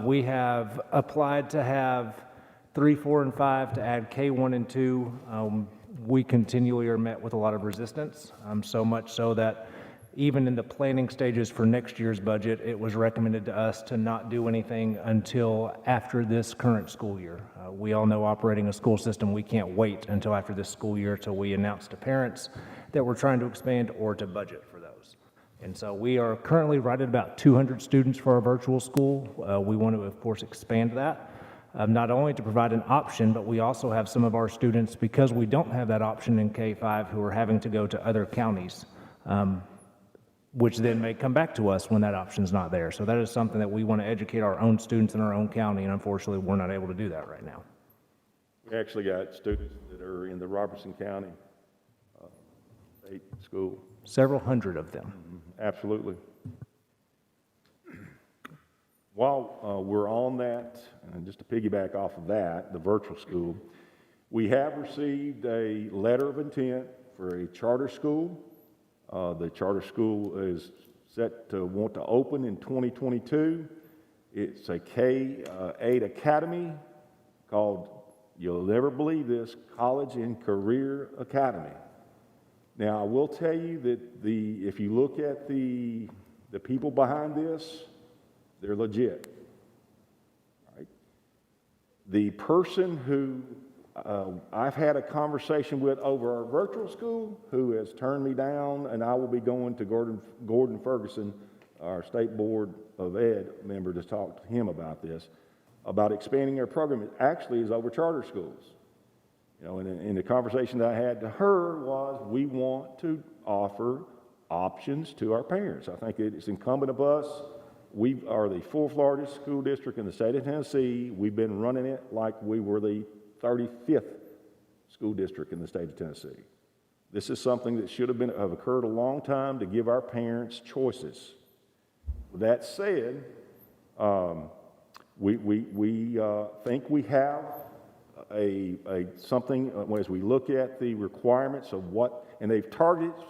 We have applied to have 3, 4, and 5 to add K1 and 2. We continually are met with a lot of resistance, so much so that even in the planning stages for next year's budget, it was recommended to us to not do anything until after this current school year. We all know operating a school system, we can't wait until after this school year till we announce to parents that we're trying to expand or to budget for those. And so we are currently right at about 200 students for our virtual school. We want to, of course, expand that, not only to provide an option, but we also have some of our students, because we don't have that option in K-5, who are having to go to other counties, which then may come back to us when that option's not there. So that is something that we want to educate our own students in our own county, and unfortunately, we're not able to do that right now. We actually got students that are in the Robertson County State School. Several hundred of them. Absolutely. While we're on that, and just to piggyback off of that, the virtual school, we have received a letter of intent for a charter school. The charter school is set to want to open in 2022. It's a K-8 academy called, you'll never believe this, College and Career Academy. Now, I will tell you that if you look at the people behind this, they're legit. All right. The person who I've had a conversation with over our virtual school, who has turned me down, and I will be going to Gordon Ferguson, our State Board of Ed member, to talk to him about this, about expanding our program. It actually is over charter schools. You know, and the conversation that I had to her was, we want to offer options to our parents. I think it's incumbent of us. We are the 4th largest school district in the state of Tennessee. We've been running it like we were the 35th school district in the state of Tennessee. This is something that should have occurred a long time to give our parents choices. With that said, we think we have something as we look at the requirements of what, and they've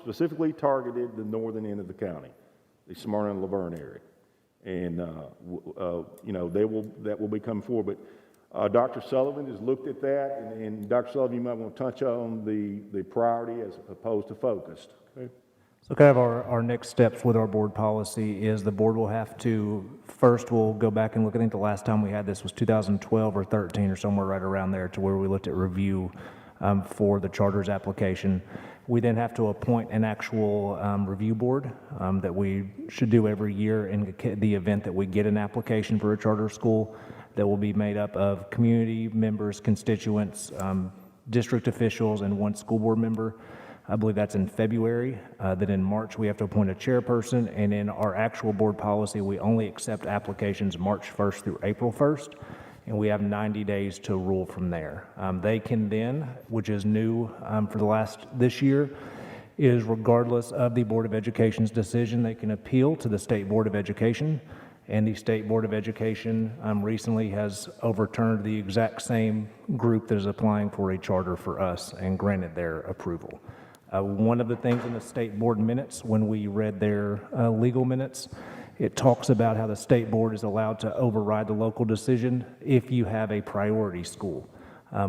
specifically targeted the northern end of the county, the Smyrna and Laverne area, and you know, that will be coming forward. But Dr. Sullivan has looked at that, and Dr. Sullivan, you might want to touch on the priority as opposed to focused. Okay. So kind of our next steps with our board policy is the board will have to, first we'll go back and look. I think the last time we had this was 2012 or 13 or somewhere right around there, to where we looked at review for the charters application. We then have to appoint an actual review board that we should do every year in the event that we get an application for a charter school, that will be made up of community members, constituents, district officials, and one school board member. I believe that's in February. Then in March, we have to appoint a chairperson, and in our actual board policy, we only accept applications March 1st through April 1st, and we have 90 days to rule from there. They can then, which is new for this year, is regardless of the Board of Education's decision, they can appeal to the State Board of Education, and the State Board of Education recently has overturned the exact same group that is applying for a charter for us and granted their approval. One of the things in the state board minutes, when we read their legal minutes, it talks about how the state board is allowed to override the local decision if you have a priority school.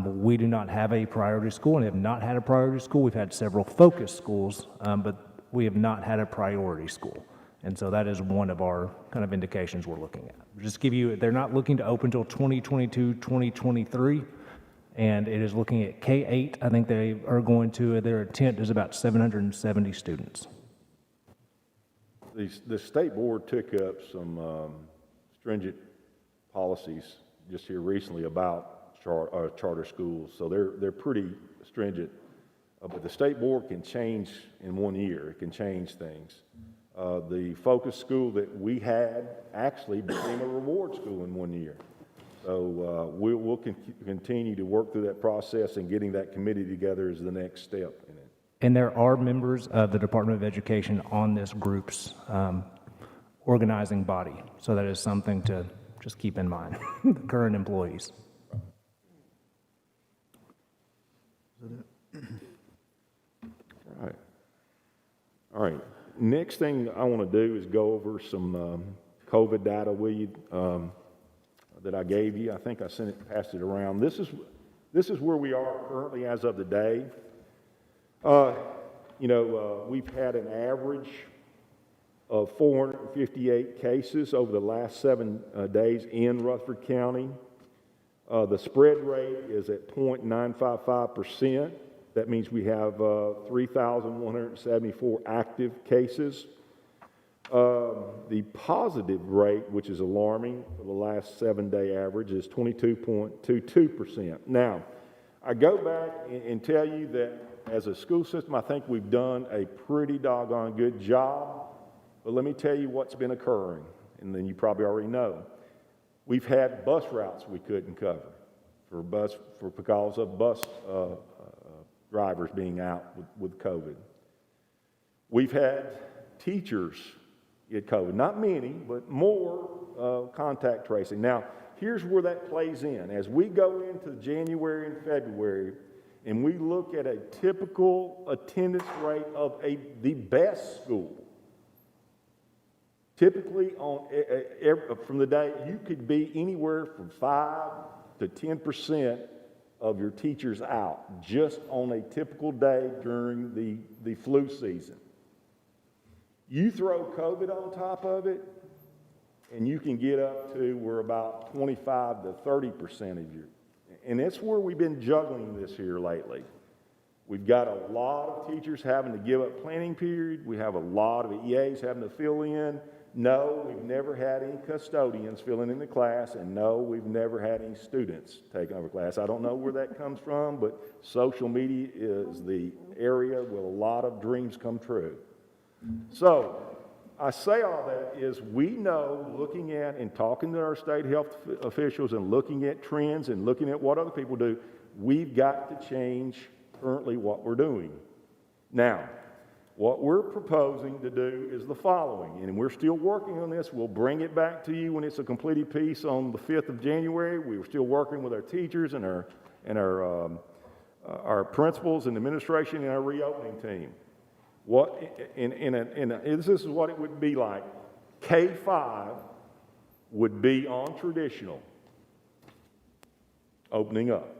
We do not have a priority school and have not had a priority school. We've had several focus schools, but we have not had a priority school. And so that is one of our kind of indications we're looking at. Just give you, they're not looking to open until 2022, 2023. And it is looking at K-8. I think they are going to, their intent is about 770 students. The state board took up some stringent policies just here recently about charter schools. So they're pretty stringent. But the state board can change in 1 year. It can change things. The focus school that we had actually became a reward school in 1 year. So we'll continue to work through that process, and getting that committee together is the next step in it. And there are members of the Department of Education on this group's organizing body. So that is something to just keep in mind, the current employees. All right. Next thing I want to do is go over some COVID data with you that I gave you. I think I passed it around. This is where we are currently as of today. We've had an average of 458 cases over the last 7 days in Rutherford County. The spread rate is at 0.955%. That means we have 3,174 active cases. The positive rate, which is alarming for the last 7-day average, is 22.22%. Now, I go back and tell you that as a school system, I think we've done a pretty doggone good job. But let me tell you what's been occurring, and then you probably already know. We've had bus routes we couldn't cover because of bus drivers being out with COVID. We've had teachers get COVID, not many, but more contact tracing. Now, here's where that plays in. As we go into January and February, and we look at a typical attendance rate of the best school, typically from the day, you could be anywhere from 5 to 10% of your teachers out just on a typical day during the flu season. You throw COVID on top of it, and you can get up to where about 25 to 30% of your, and that's where we've been juggling this here lately. We've got a lot of teachers having to give up planning period. We have a lot of EAs having to fill in. No, we've never had any custodians filling in the class, and no, we've never had any students taking over class. I don't know where that comes from, but social media is the area where a lot of dreams come true. So, I say all that is we know, looking at and talking to our state health officials and looking at trends and looking at what other people do, we've got to change currently what we're doing. Now, what we're proposing to do is the following, and we're still working on this. We'll bring it back to you when it's a completed piece on the 5th of January. We're still working with our teachers and our principals and administration and our reopening team. This is what it would be like. K-5 would be on traditional, opening up.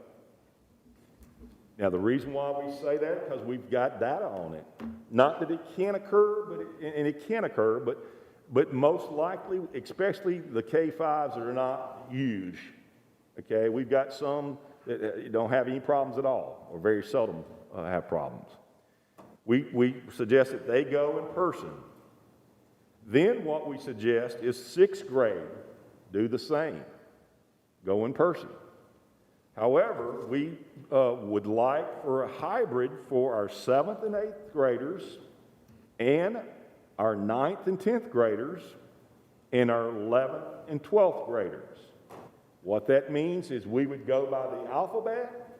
Now, the reason why we say that is because we've got data on it. Not that it can't occur, and it can occur, but most likely, especially the K-5s that are not huge, okay? We've got some that don't have any problems at all, or very seldom have problems. We suggest that they go in person. Then what we suggest is 6th grade do the same, go in person. However, we would like for a hybrid for our 7th and 8th graders and our 9th and 10th graders and our 11th and 12th graders. What that means is we would go by the alphabet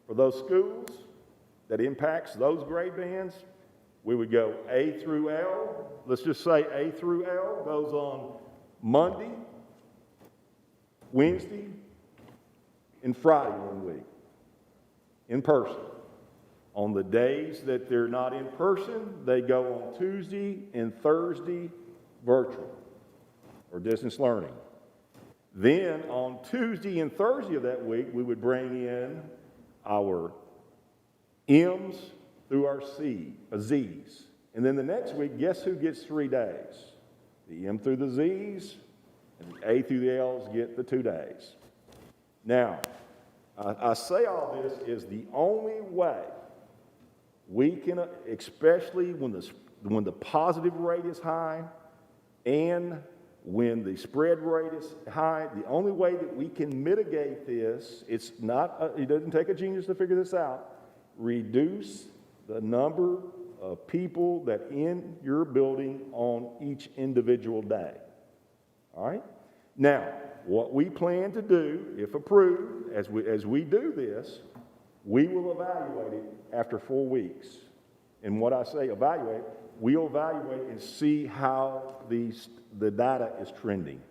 for those schools that impacts those grade bands. We would go A through L. Let's just say A through L goes on Monday, Wednesday, and Friday one week, in person. On the days that they're not in person, they go on Tuesday and Thursday virtual or distance learning. Then on Tuesday and Thursday of that week, we would bring in our M's through our Z's. And then the next week, guess who gets 3 days? The M through the Z's and the A through the L's get the 2 days. Now, I say all this is the only way we can, especially when the positive rate is high and when the spread rate is high, the only way that we can mitigate this, it doesn't take a genius to figure this out, reduce the number of people that in your building on each individual day. All right? Now, what we plan to do, if approved, as we do this, we will evaluate it after 4 weeks. And what I say evaluate, we'll evaluate and see how the data is trending.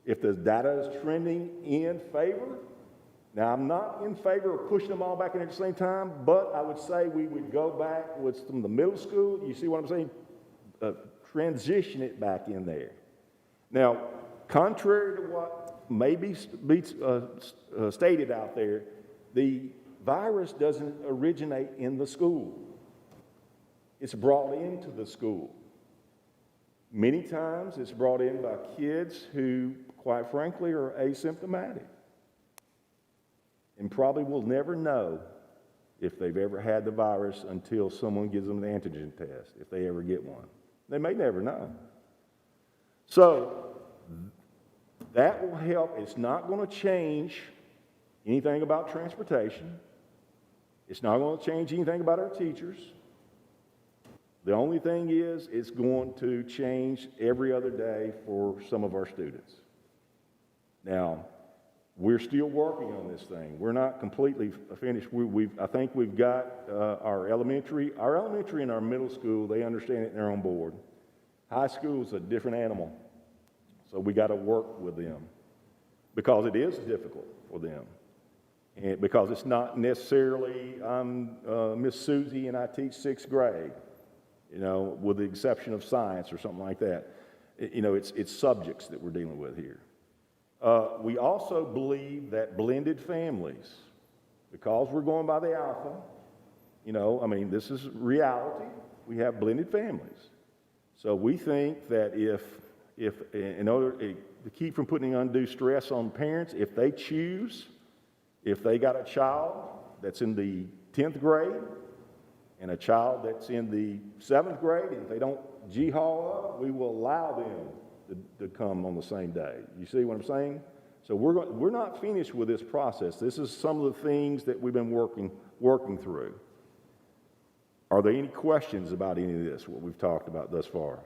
If the data is trending in favor, Now, I'm not in favor of pushing them all back in at the same time, but I would say we would go back with some of the middle school. You see what I'm saying? Transition it back in there. Now, contrary to what may be stated out there, the virus doesn't originate in the school. It's brought into the school. Many times it's brought in by kids who, quite frankly, are asymptomatic and probably will never know if they've ever had the virus until someone gives them an antigen test, if they ever get one. They may never know. So that will help. It's not going to change anything about transportation. It's not going to change anything about our teachers. The only thing is, it's going to change every other day for some of our students. Now, we're still working on this thing. We're not completely finished. I think we've got our elementary and our middle school, they understand it and they're on board. High school is a different animal. So we got to work with them because it is difficult for them. And because it's not necessarily, I'm Miss Susie and I teach 6th grade, you know, with the exception of science or something like that. It's subjects that we're dealing with here. We also believe that blended families, because we're going by the alpha, this is reality. We have blended families. So we think that if in order to keep from putting undue stress on parents, if they choose, if they got a child that's in the 10th grade and a child that's in the 7th grade, and if they don't G-haul up, we will allow them to come on the same day. You see what I'm saying? So we're not finished with this process. This is some of the things that we've been working through. Are there any questions about any of this, what we've talked about thus far?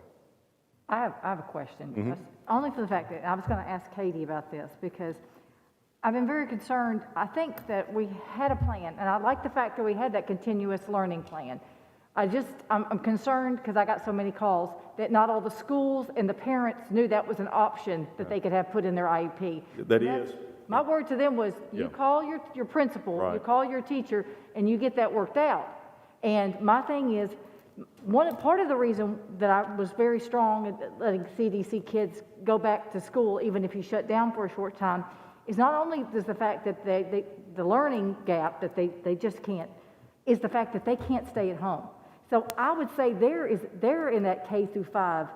I have a question, Mm-hmm. only for the fact that I was going to ask Katie about this, because I've been very concerned. I think that we had a plan, and I like the fact that we had that continuous learning plan. I'm concerned, because I got so many calls, that not all the schools and the parents knew that was an option that they could have put in their IEP. That is. My word to them was, you Yeah. call your principal, Right. you call your teacher, and you get that worked out. And my thing is, part of the reason that I was very strong at letting CDC kids go back to school, even if you shut down for a short time, is not only does the fact that the learning gap that they just can't, is the fact that they can't stay at home. So I would say they're in that K through 5.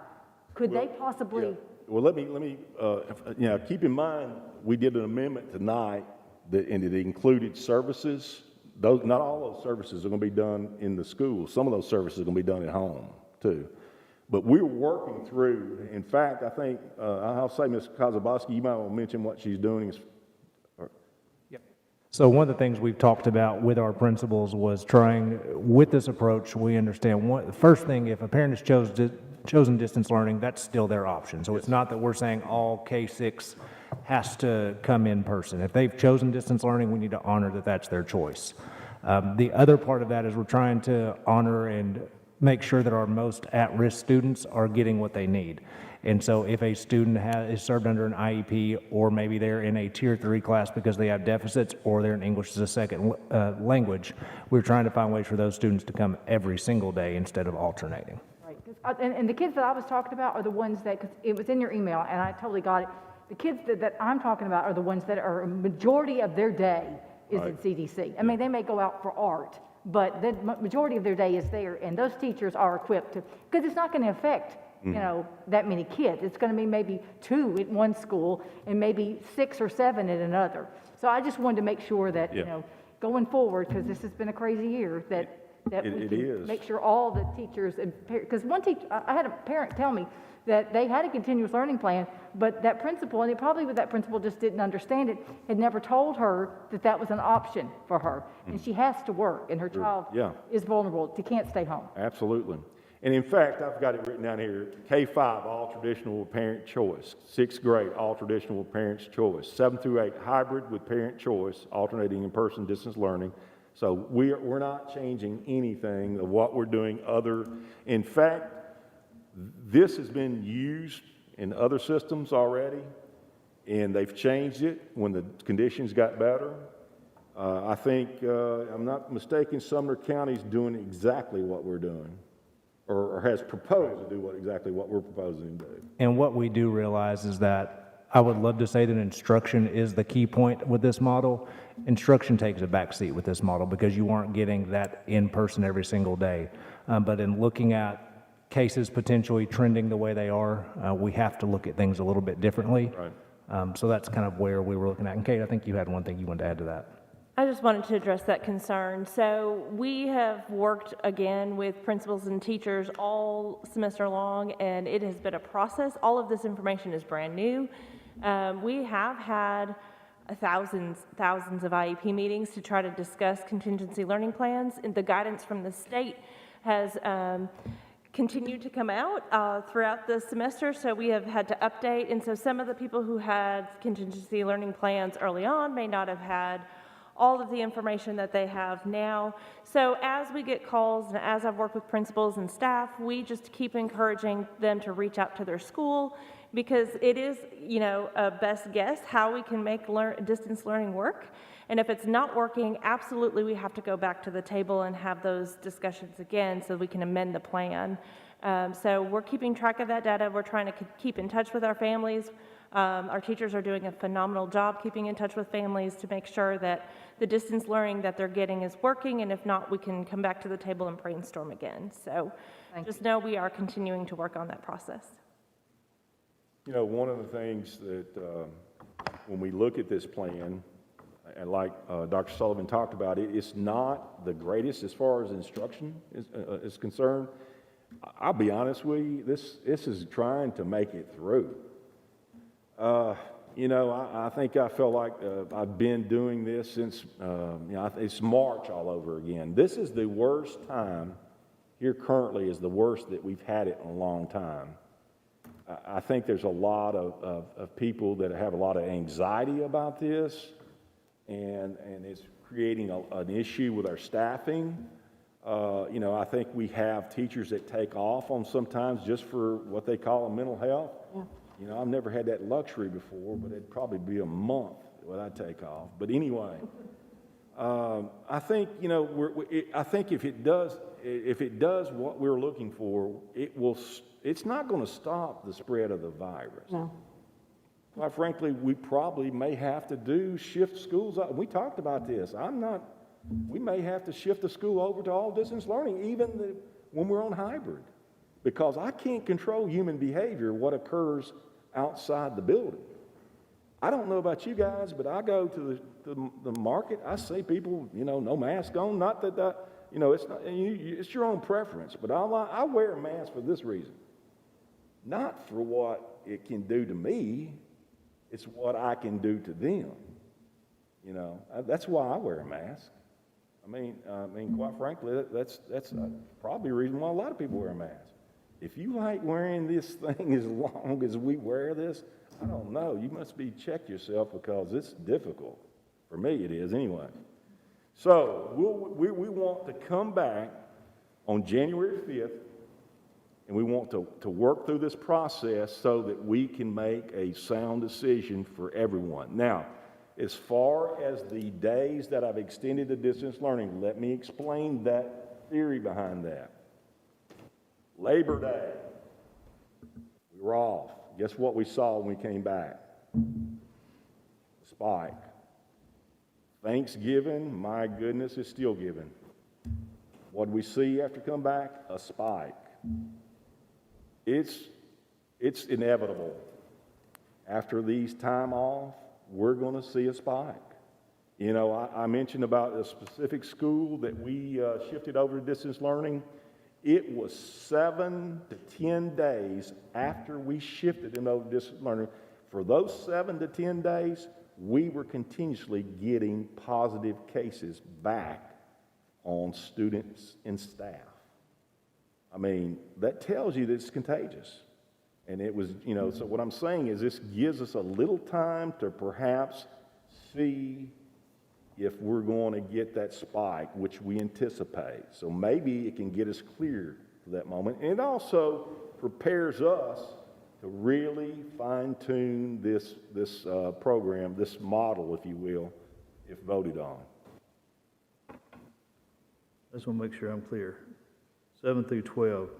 Could they possibly? Yeah. Well, let me keep in mind, we did an amendment tonight that included services. Not all those services are going to be done in the school. Some of those services are going to be done at home too. But we're working through. In fact, I think I'll say, Ms. Kozabowski, you might want to mention what she's doing. So one of the things we've talked about with our principals was trying, with this approach, we understand the first thing, if a parent has chosen distance learning, that's still their option. So it's not that we're saying all K-6 has to come in person. If they've chosen distance learning, we need to honor that that's their choice. The other part of that is we're trying to honor and make sure that our most at-risk students are getting what they need. And so if a student is served under an IEP, or maybe they're in a Tier 3 class because they have deficits, or they're in English as a second language, we're trying to find ways for those students to come every single day instead of alternating. Right. And the kids that I was talking about are the ones that, because it was in your email, and I totally got it. The kids that I'm talking about are the ones that are a majority of their day is in CDC. I mean, they may go out for art, but the majority of their day is there, and those teachers are equipped to, because it's not going to affect that many kids. It's going to be maybe 2 at one school and maybe 6 or 7 at another. So I just wanted to make sure that, going forward, because this has been a crazy year, that we can make sure all the teachers, because one teacher, I had a parent tell me that they had a continuous learning plan, but that principal, and it probably with that principal just didn't understand it, had never told her that that was an option for her. And she has to work, and her child is vulnerable. She can't stay home. Absolutely. And in fact, I've got it written down here, K-5, all traditional with parent choice. 6th grade, all traditional with parents' choice. 7 through 8, hybrid with parent choice, alternating in-person distance learning. So we're not changing anything of what we're doing other. In fact, this has been used in other systems already, and they've changed it when the conditions got better. I think, I'm not mistaken, Sumner County's doing exactly what we're doing, or has proposed to do exactly what we're proposing to do. And what we do realize is that I would love to say that instruction is the key point with this model. Instruction takes a backseat with this model because you aren't getting that in person every single day. But in looking at cases potentially trending the way they are, we have to look at things a little bit differently. Right. So that's kind of where we were looking at. And Kate, I think you had one thing you wanted to add to that. I just wanted to address that concern. So we have worked again with principals and teachers all semester long, and it has been a process. All of this information is brand new. We have had thousands of IEP meetings to try to discuss contingency learning plans, and the guidance from the state has continued to come out throughout the semester, so we have had to update. And so some of the people who had contingency learning plans early on may not have had all of the information that they have now. So as we get calls and as I've worked with principals and staff, we just keep encouraging them to reach out to their school, because it is, a best guess how we can make distance learning work. And if it's not working, absolutely we have to go back to the table and have those discussions again so we can amend the plan. So we're keeping track of that data. We're trying to keep in touch with our families. Our teachers are doing a phenomenal job keeping in touch with families to make sure that the distance learning that they're getting is working, and if not, we can come back to the table and brainstorm again. So just know we are continuing to work on that process. One of the things that when we look at this plan, and like Dr. Sullivan talked about, it's not the greatest as far as instruction is concerned. I'll be honest with you, this is trying to make it through. I think I feel like I've been doing this since, it's March all over again. This is the worst time, here currently is the worst that we've had it in a long time. I think there's a lot of people that have a lot of anxiety about this, and it's creating an issue with our staffing. I think we have teachers that take off on sometimes just for what they call a mental health. Yeah. I've never had that luxury before, but it'd probably be a month that I'd take off. But anyway, I think, I think if it does what we're looking for, it's not going to stop the spread of the virus. No. Quite frankly, we probably may have to shift schools up. We talked about this. We may have to shift the school over to all distance learning, even when we're on hybrid, because I can't control human behavior, what occurs outside the building. I don't know about you guys, but I go to the market, I see people, no mask on, not that, it's not, it's your own preference, but I wear a mask for this reason. Not for what it can do to me, it's what I can do to them. That's why I wear a mask. I mean, quite frankly, that's probably the reason why a lot of people wear a mask. If you like wearing this thing as long as we wear this, I don't know. You must check yourself, because it's difficult. For me, it is anyway. So we want to come back on January 5th, and we want to work through this process so that we can make a sound decision for everyone. Now, as far as the days that I've extended the distance learning, let me explain that theory behind that. Labor Day, we were off. Guess what we saw when we came back? A spike. Thanksgiving, my goodness, is still giving. What did we see after come back? A spike. It's inevitable. After these time off, we're going to see a spike. I mentioned about a specific school that we shifted over to distance learning. It was 7 to 10 days after we shifted them over to distance learning. For those 7 to 10 days, we were continuously getting positive cases back on students and staff. I mean, that tells you that it's contagious. And it was, so what I'm saying is this gives us a little time to perhaps see if we're going to get that spike, which we anticipate. So maybe it can get us clear to that moment. And it also prepares us to really fine-tune this program, this model, if you will, if voted on. I just want to make sure I'm clear. 7 through 12,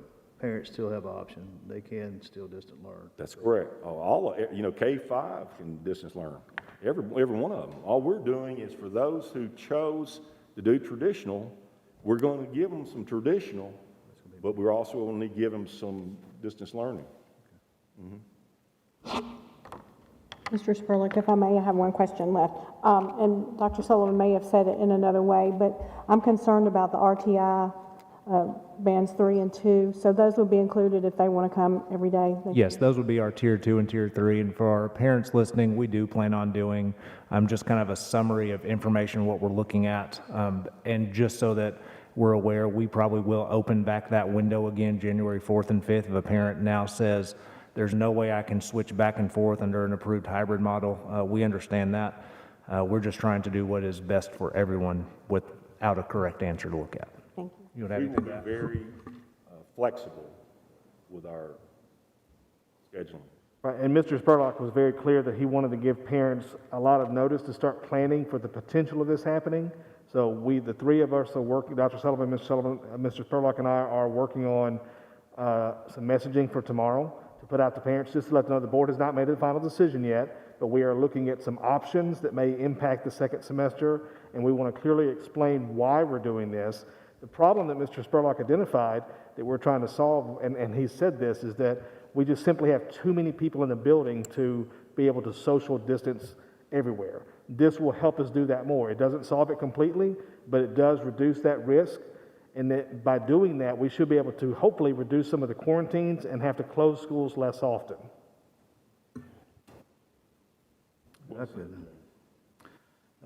parents still have an option. They can still distant learn. That's correct. K-5 can distance learn. Every one of them. All we're doing is for those who chose to do traditional, we're going to give them some traditional, but we're also going to give them some distance learning. Mr. Spurlock, if I may, I have one question left. And Dr. Sullivan may have said it in another way, but I'm concerned about the RTI bands 3 and 2. So those will be included if they want to come every day? Yes, those would be our Tier 2 and Tier 3. And for our parents listening, we do plan on doing just kind of a summary of information, what we're looking at. And just so that we're aware, we probably will open back that window again January 4th and 5th. If a parent now says, there's no way I can switch back and forth under an approved hybrid model, we understand that. We're just trying to do what is best for everyone without a correct answer to look at. Thank you. We will be very flexible with our scheduling. Right, and Mr. Spurlock was very clear that he wanted to give parents a lot of notice to start planning for the potential of this happening. So the three of us are working, Dr. Sullivan, Mr. Spurlock and I are working on some messaging for tomorrow to put out to parents, just to let them know the board has not made a final decision yet, but we are looking at some options that may impact the second semester, and we want to clearly explain why we're doing this. The problem that Mr. Spurlock identified that we're trying to solve, and he said this, is that we just simply have too many people in the building to be able to social distance everywhere. This will help us do that more. It doesn't solve it completely, but it does reduce that risk. And that by doing that, we should be able to hopefully reduce some of the quarantines and have to close schools less often. I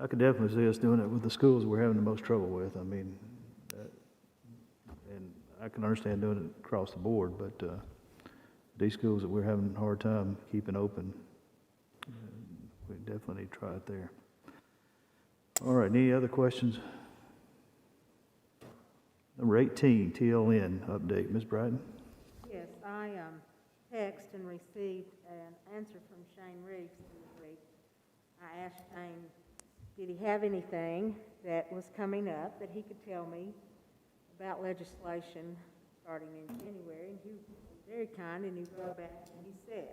could definitely see us doing it with the schools we're having the most trouble with. I mean, and I can understand doing it across the board, but these schools that we're having a hard time keeping open, we definitely need to try it there. All right, any other questions? Number 18, TLN update. Ms. Bratton? Yes, I texted and received an answer from Shane Reeves this week. I asked Shane, did he have anything that was coming up that he could tell me about legislation starting in January, and he was very kind, and he wrote back and he said,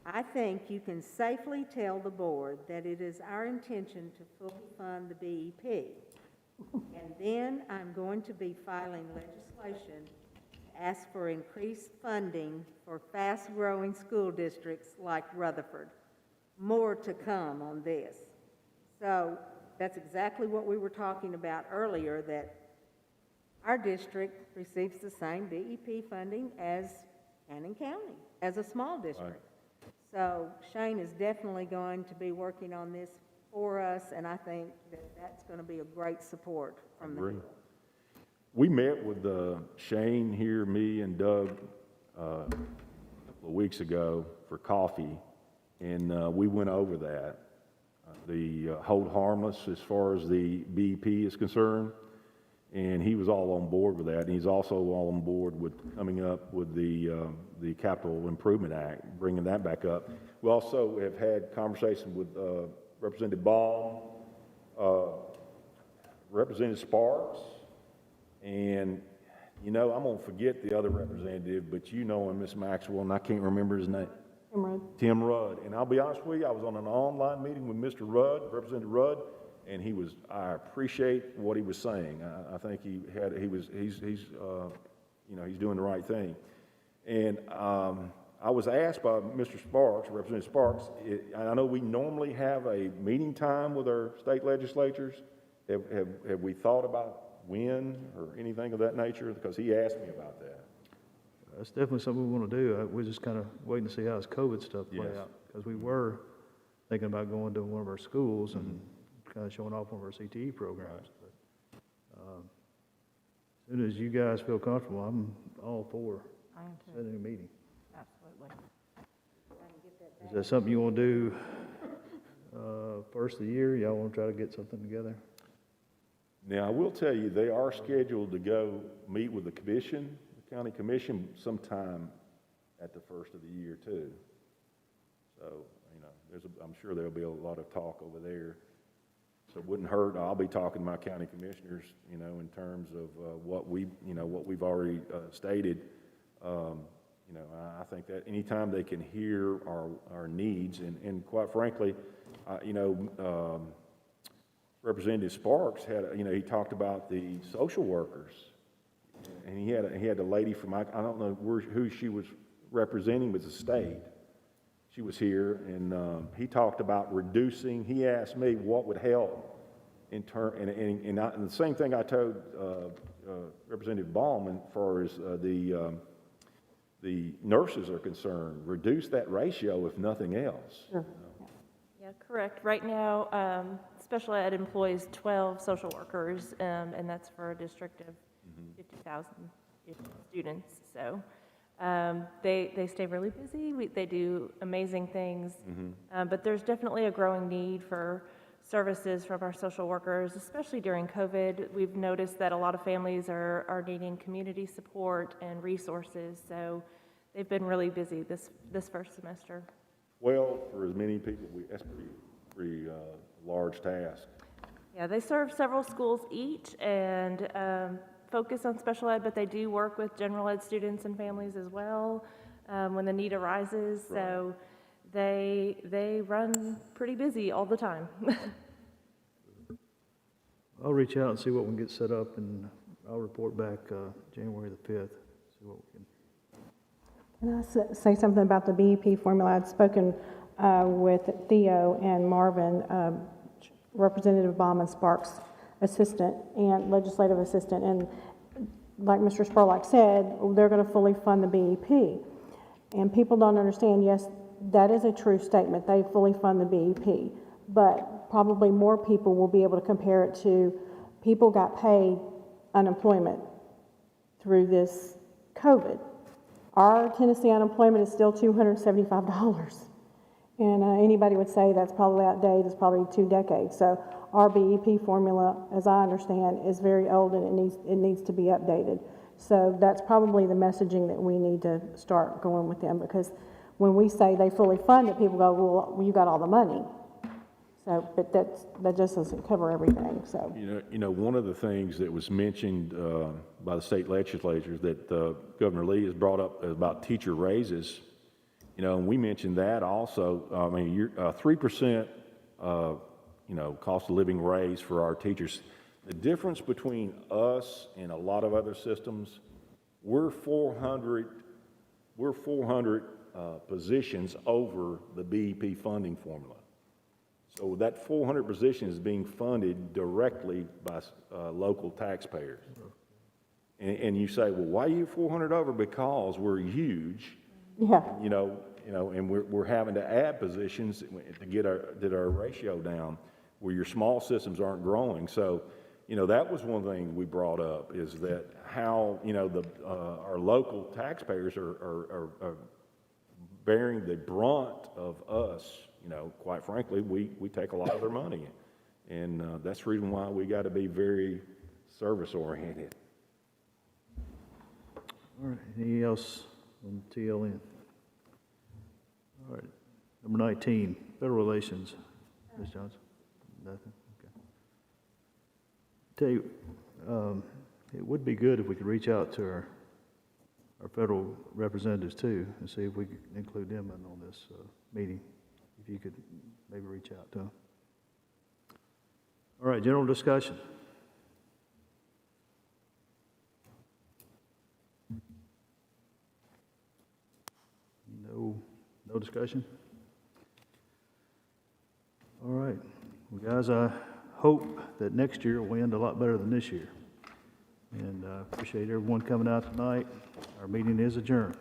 I think you can safely tell the board that it is our intention to fully fund the BEP. And then I'm going to be filing legislation to ask for increased funding for fast-growing school districts like Rutherford. More to come on this. So that's exactly what we were talking about earlier, that our district receives the same BEP funding as Cannon County, as a small district. Right. So Shane is definitely going to be working on this for us, and I think that that's going to be a great support from the Hill. We met with Shane here, me and Doug a couple of weeks ago for coffee, and we went over that. The hold harmless as far as the BEP is concerned, and he was all on board with that, and he's also all on board with coming up with the Capital Improvement Act, bringing that back up. We also have had conversations with Representative Ball, Representative Sparks, and, I'm going to forget the other representative, but you know him, Ms. Maxwell, and I can't remember his name. Tim Rudd. And I'll be honest with you, I was on an online meeting with Mr. Rudd, Representative Rudd, and I appreciate what he was saying. I think he's doing the right thing. And I was asked by Mr. Sparks, Representative Sparks, I know we normally have a meeting time with our state legislatures. Have we thought about when or anything of that nature? Because he asked me about that. That's definitely something we want to do. We're just kind of waiting to see how this COVID stuff play out. Because we were thinking about going to one of our schools and kind of showing off one of our CTE programs. But as soon as you guys feel comfortable, I'm all for setting a meeting. Absolutely. Is that something you want to do first of the year? Y'all want to try to get something together? Now, I will tell you, they are scheduled to go meet with the commission, the county commission, sometime at the first of the year, too. So, I'm sure there'll be a lot of talk over there. So it wouldn't hurt, I'll be talking to my county commissioners, you know, in terms of what we've already stated. You know, I think that anytime they can hear our needs, and quite frankly, you know, Representative Sparks had, you know, he talked about the social workers, and he had a lady from, I don't know who she was representing, but the state. She was here, and he talked about reducing. He asked me what would help in turn, and the same thing I told Representative Ballman, as far as the nurses are concerned. Reduce that ratio, if nothing else. Sure. Yeah, correct. Right now, special ed employs 12 social workers, and that's for a district of 50,000 students. So they stay really busy. They do amazing things, but there's definitely a growing need for services from our social workers, especially during COVID. We've noticed that a lot of families are needing community support and resources, so they've been really busy this first semester. Well, for as many people, that's pretty large task. Yeah, they serve several schools each and focus on special ed, but they do work with general ed students and families as well when the need arises. Right. So they run pretty busy all the time. I'll reach out and see what we can get set up, and I'll report back January the 5th, see what we can. Can I say something about the BEP formula? I'd spoken with Theo and Marvin, Representative Bauman Sparks' assistant and legislative assistant, and like Mr. Spurlock said, they're going to fully fund the BEP. And people don't understand, yes, that is a true statement. They fully fund the BEP, but probably more people will be able to compare it to people got paid unemployment through this COVID. Our Tennessee unemployment is still $275. And anybody would say that's probably outdated, it's probably 2 decades. So our BEP formula, as I understand, is very old and it needs to be updated. So that's probably the messaging that we need to start going with them, because when we say they fully fund it, people go, well, you got all the money. So, but that just doesn't cover everything, so. You know, one of the things that was mentioned by the state legislatures that Governor Lee has brought up about teacher raises, you know, and we mentioned that also. I mean, 3%, you know, cost of living raise for our teachers. The difference between us and a lot of other systems, we're 400 positions over the BEP funding formula. So that 400 positions is being funded directly by local taxpayers. And you say, well, why are you 400 over? Because we're huge. Yeah. You know, and we're having to add positions to get our ratio down, where your small systems aren't growing. So, you know, that was one thing we brought up, is that how, you know, our local taxpayers are bearing the brunt of us. You know, quite frankly, we take a lot of their money, and that's the reason why we got to be very service-oriented. All right, anything else on TLN? All right, number 19, federal relations. Ms. Johnson? Nothing? Okay. Tell you, it would be good if we could reach out to our federal representatives too, and see if we could include them in on this meeting. If you could maybe reach out to them. All right, general discussion. No discussion? All right. Well, guys, I hope that next year will end a lot better than this year. And I appreciate everyone coming out tonight. Our meeting is adjourned.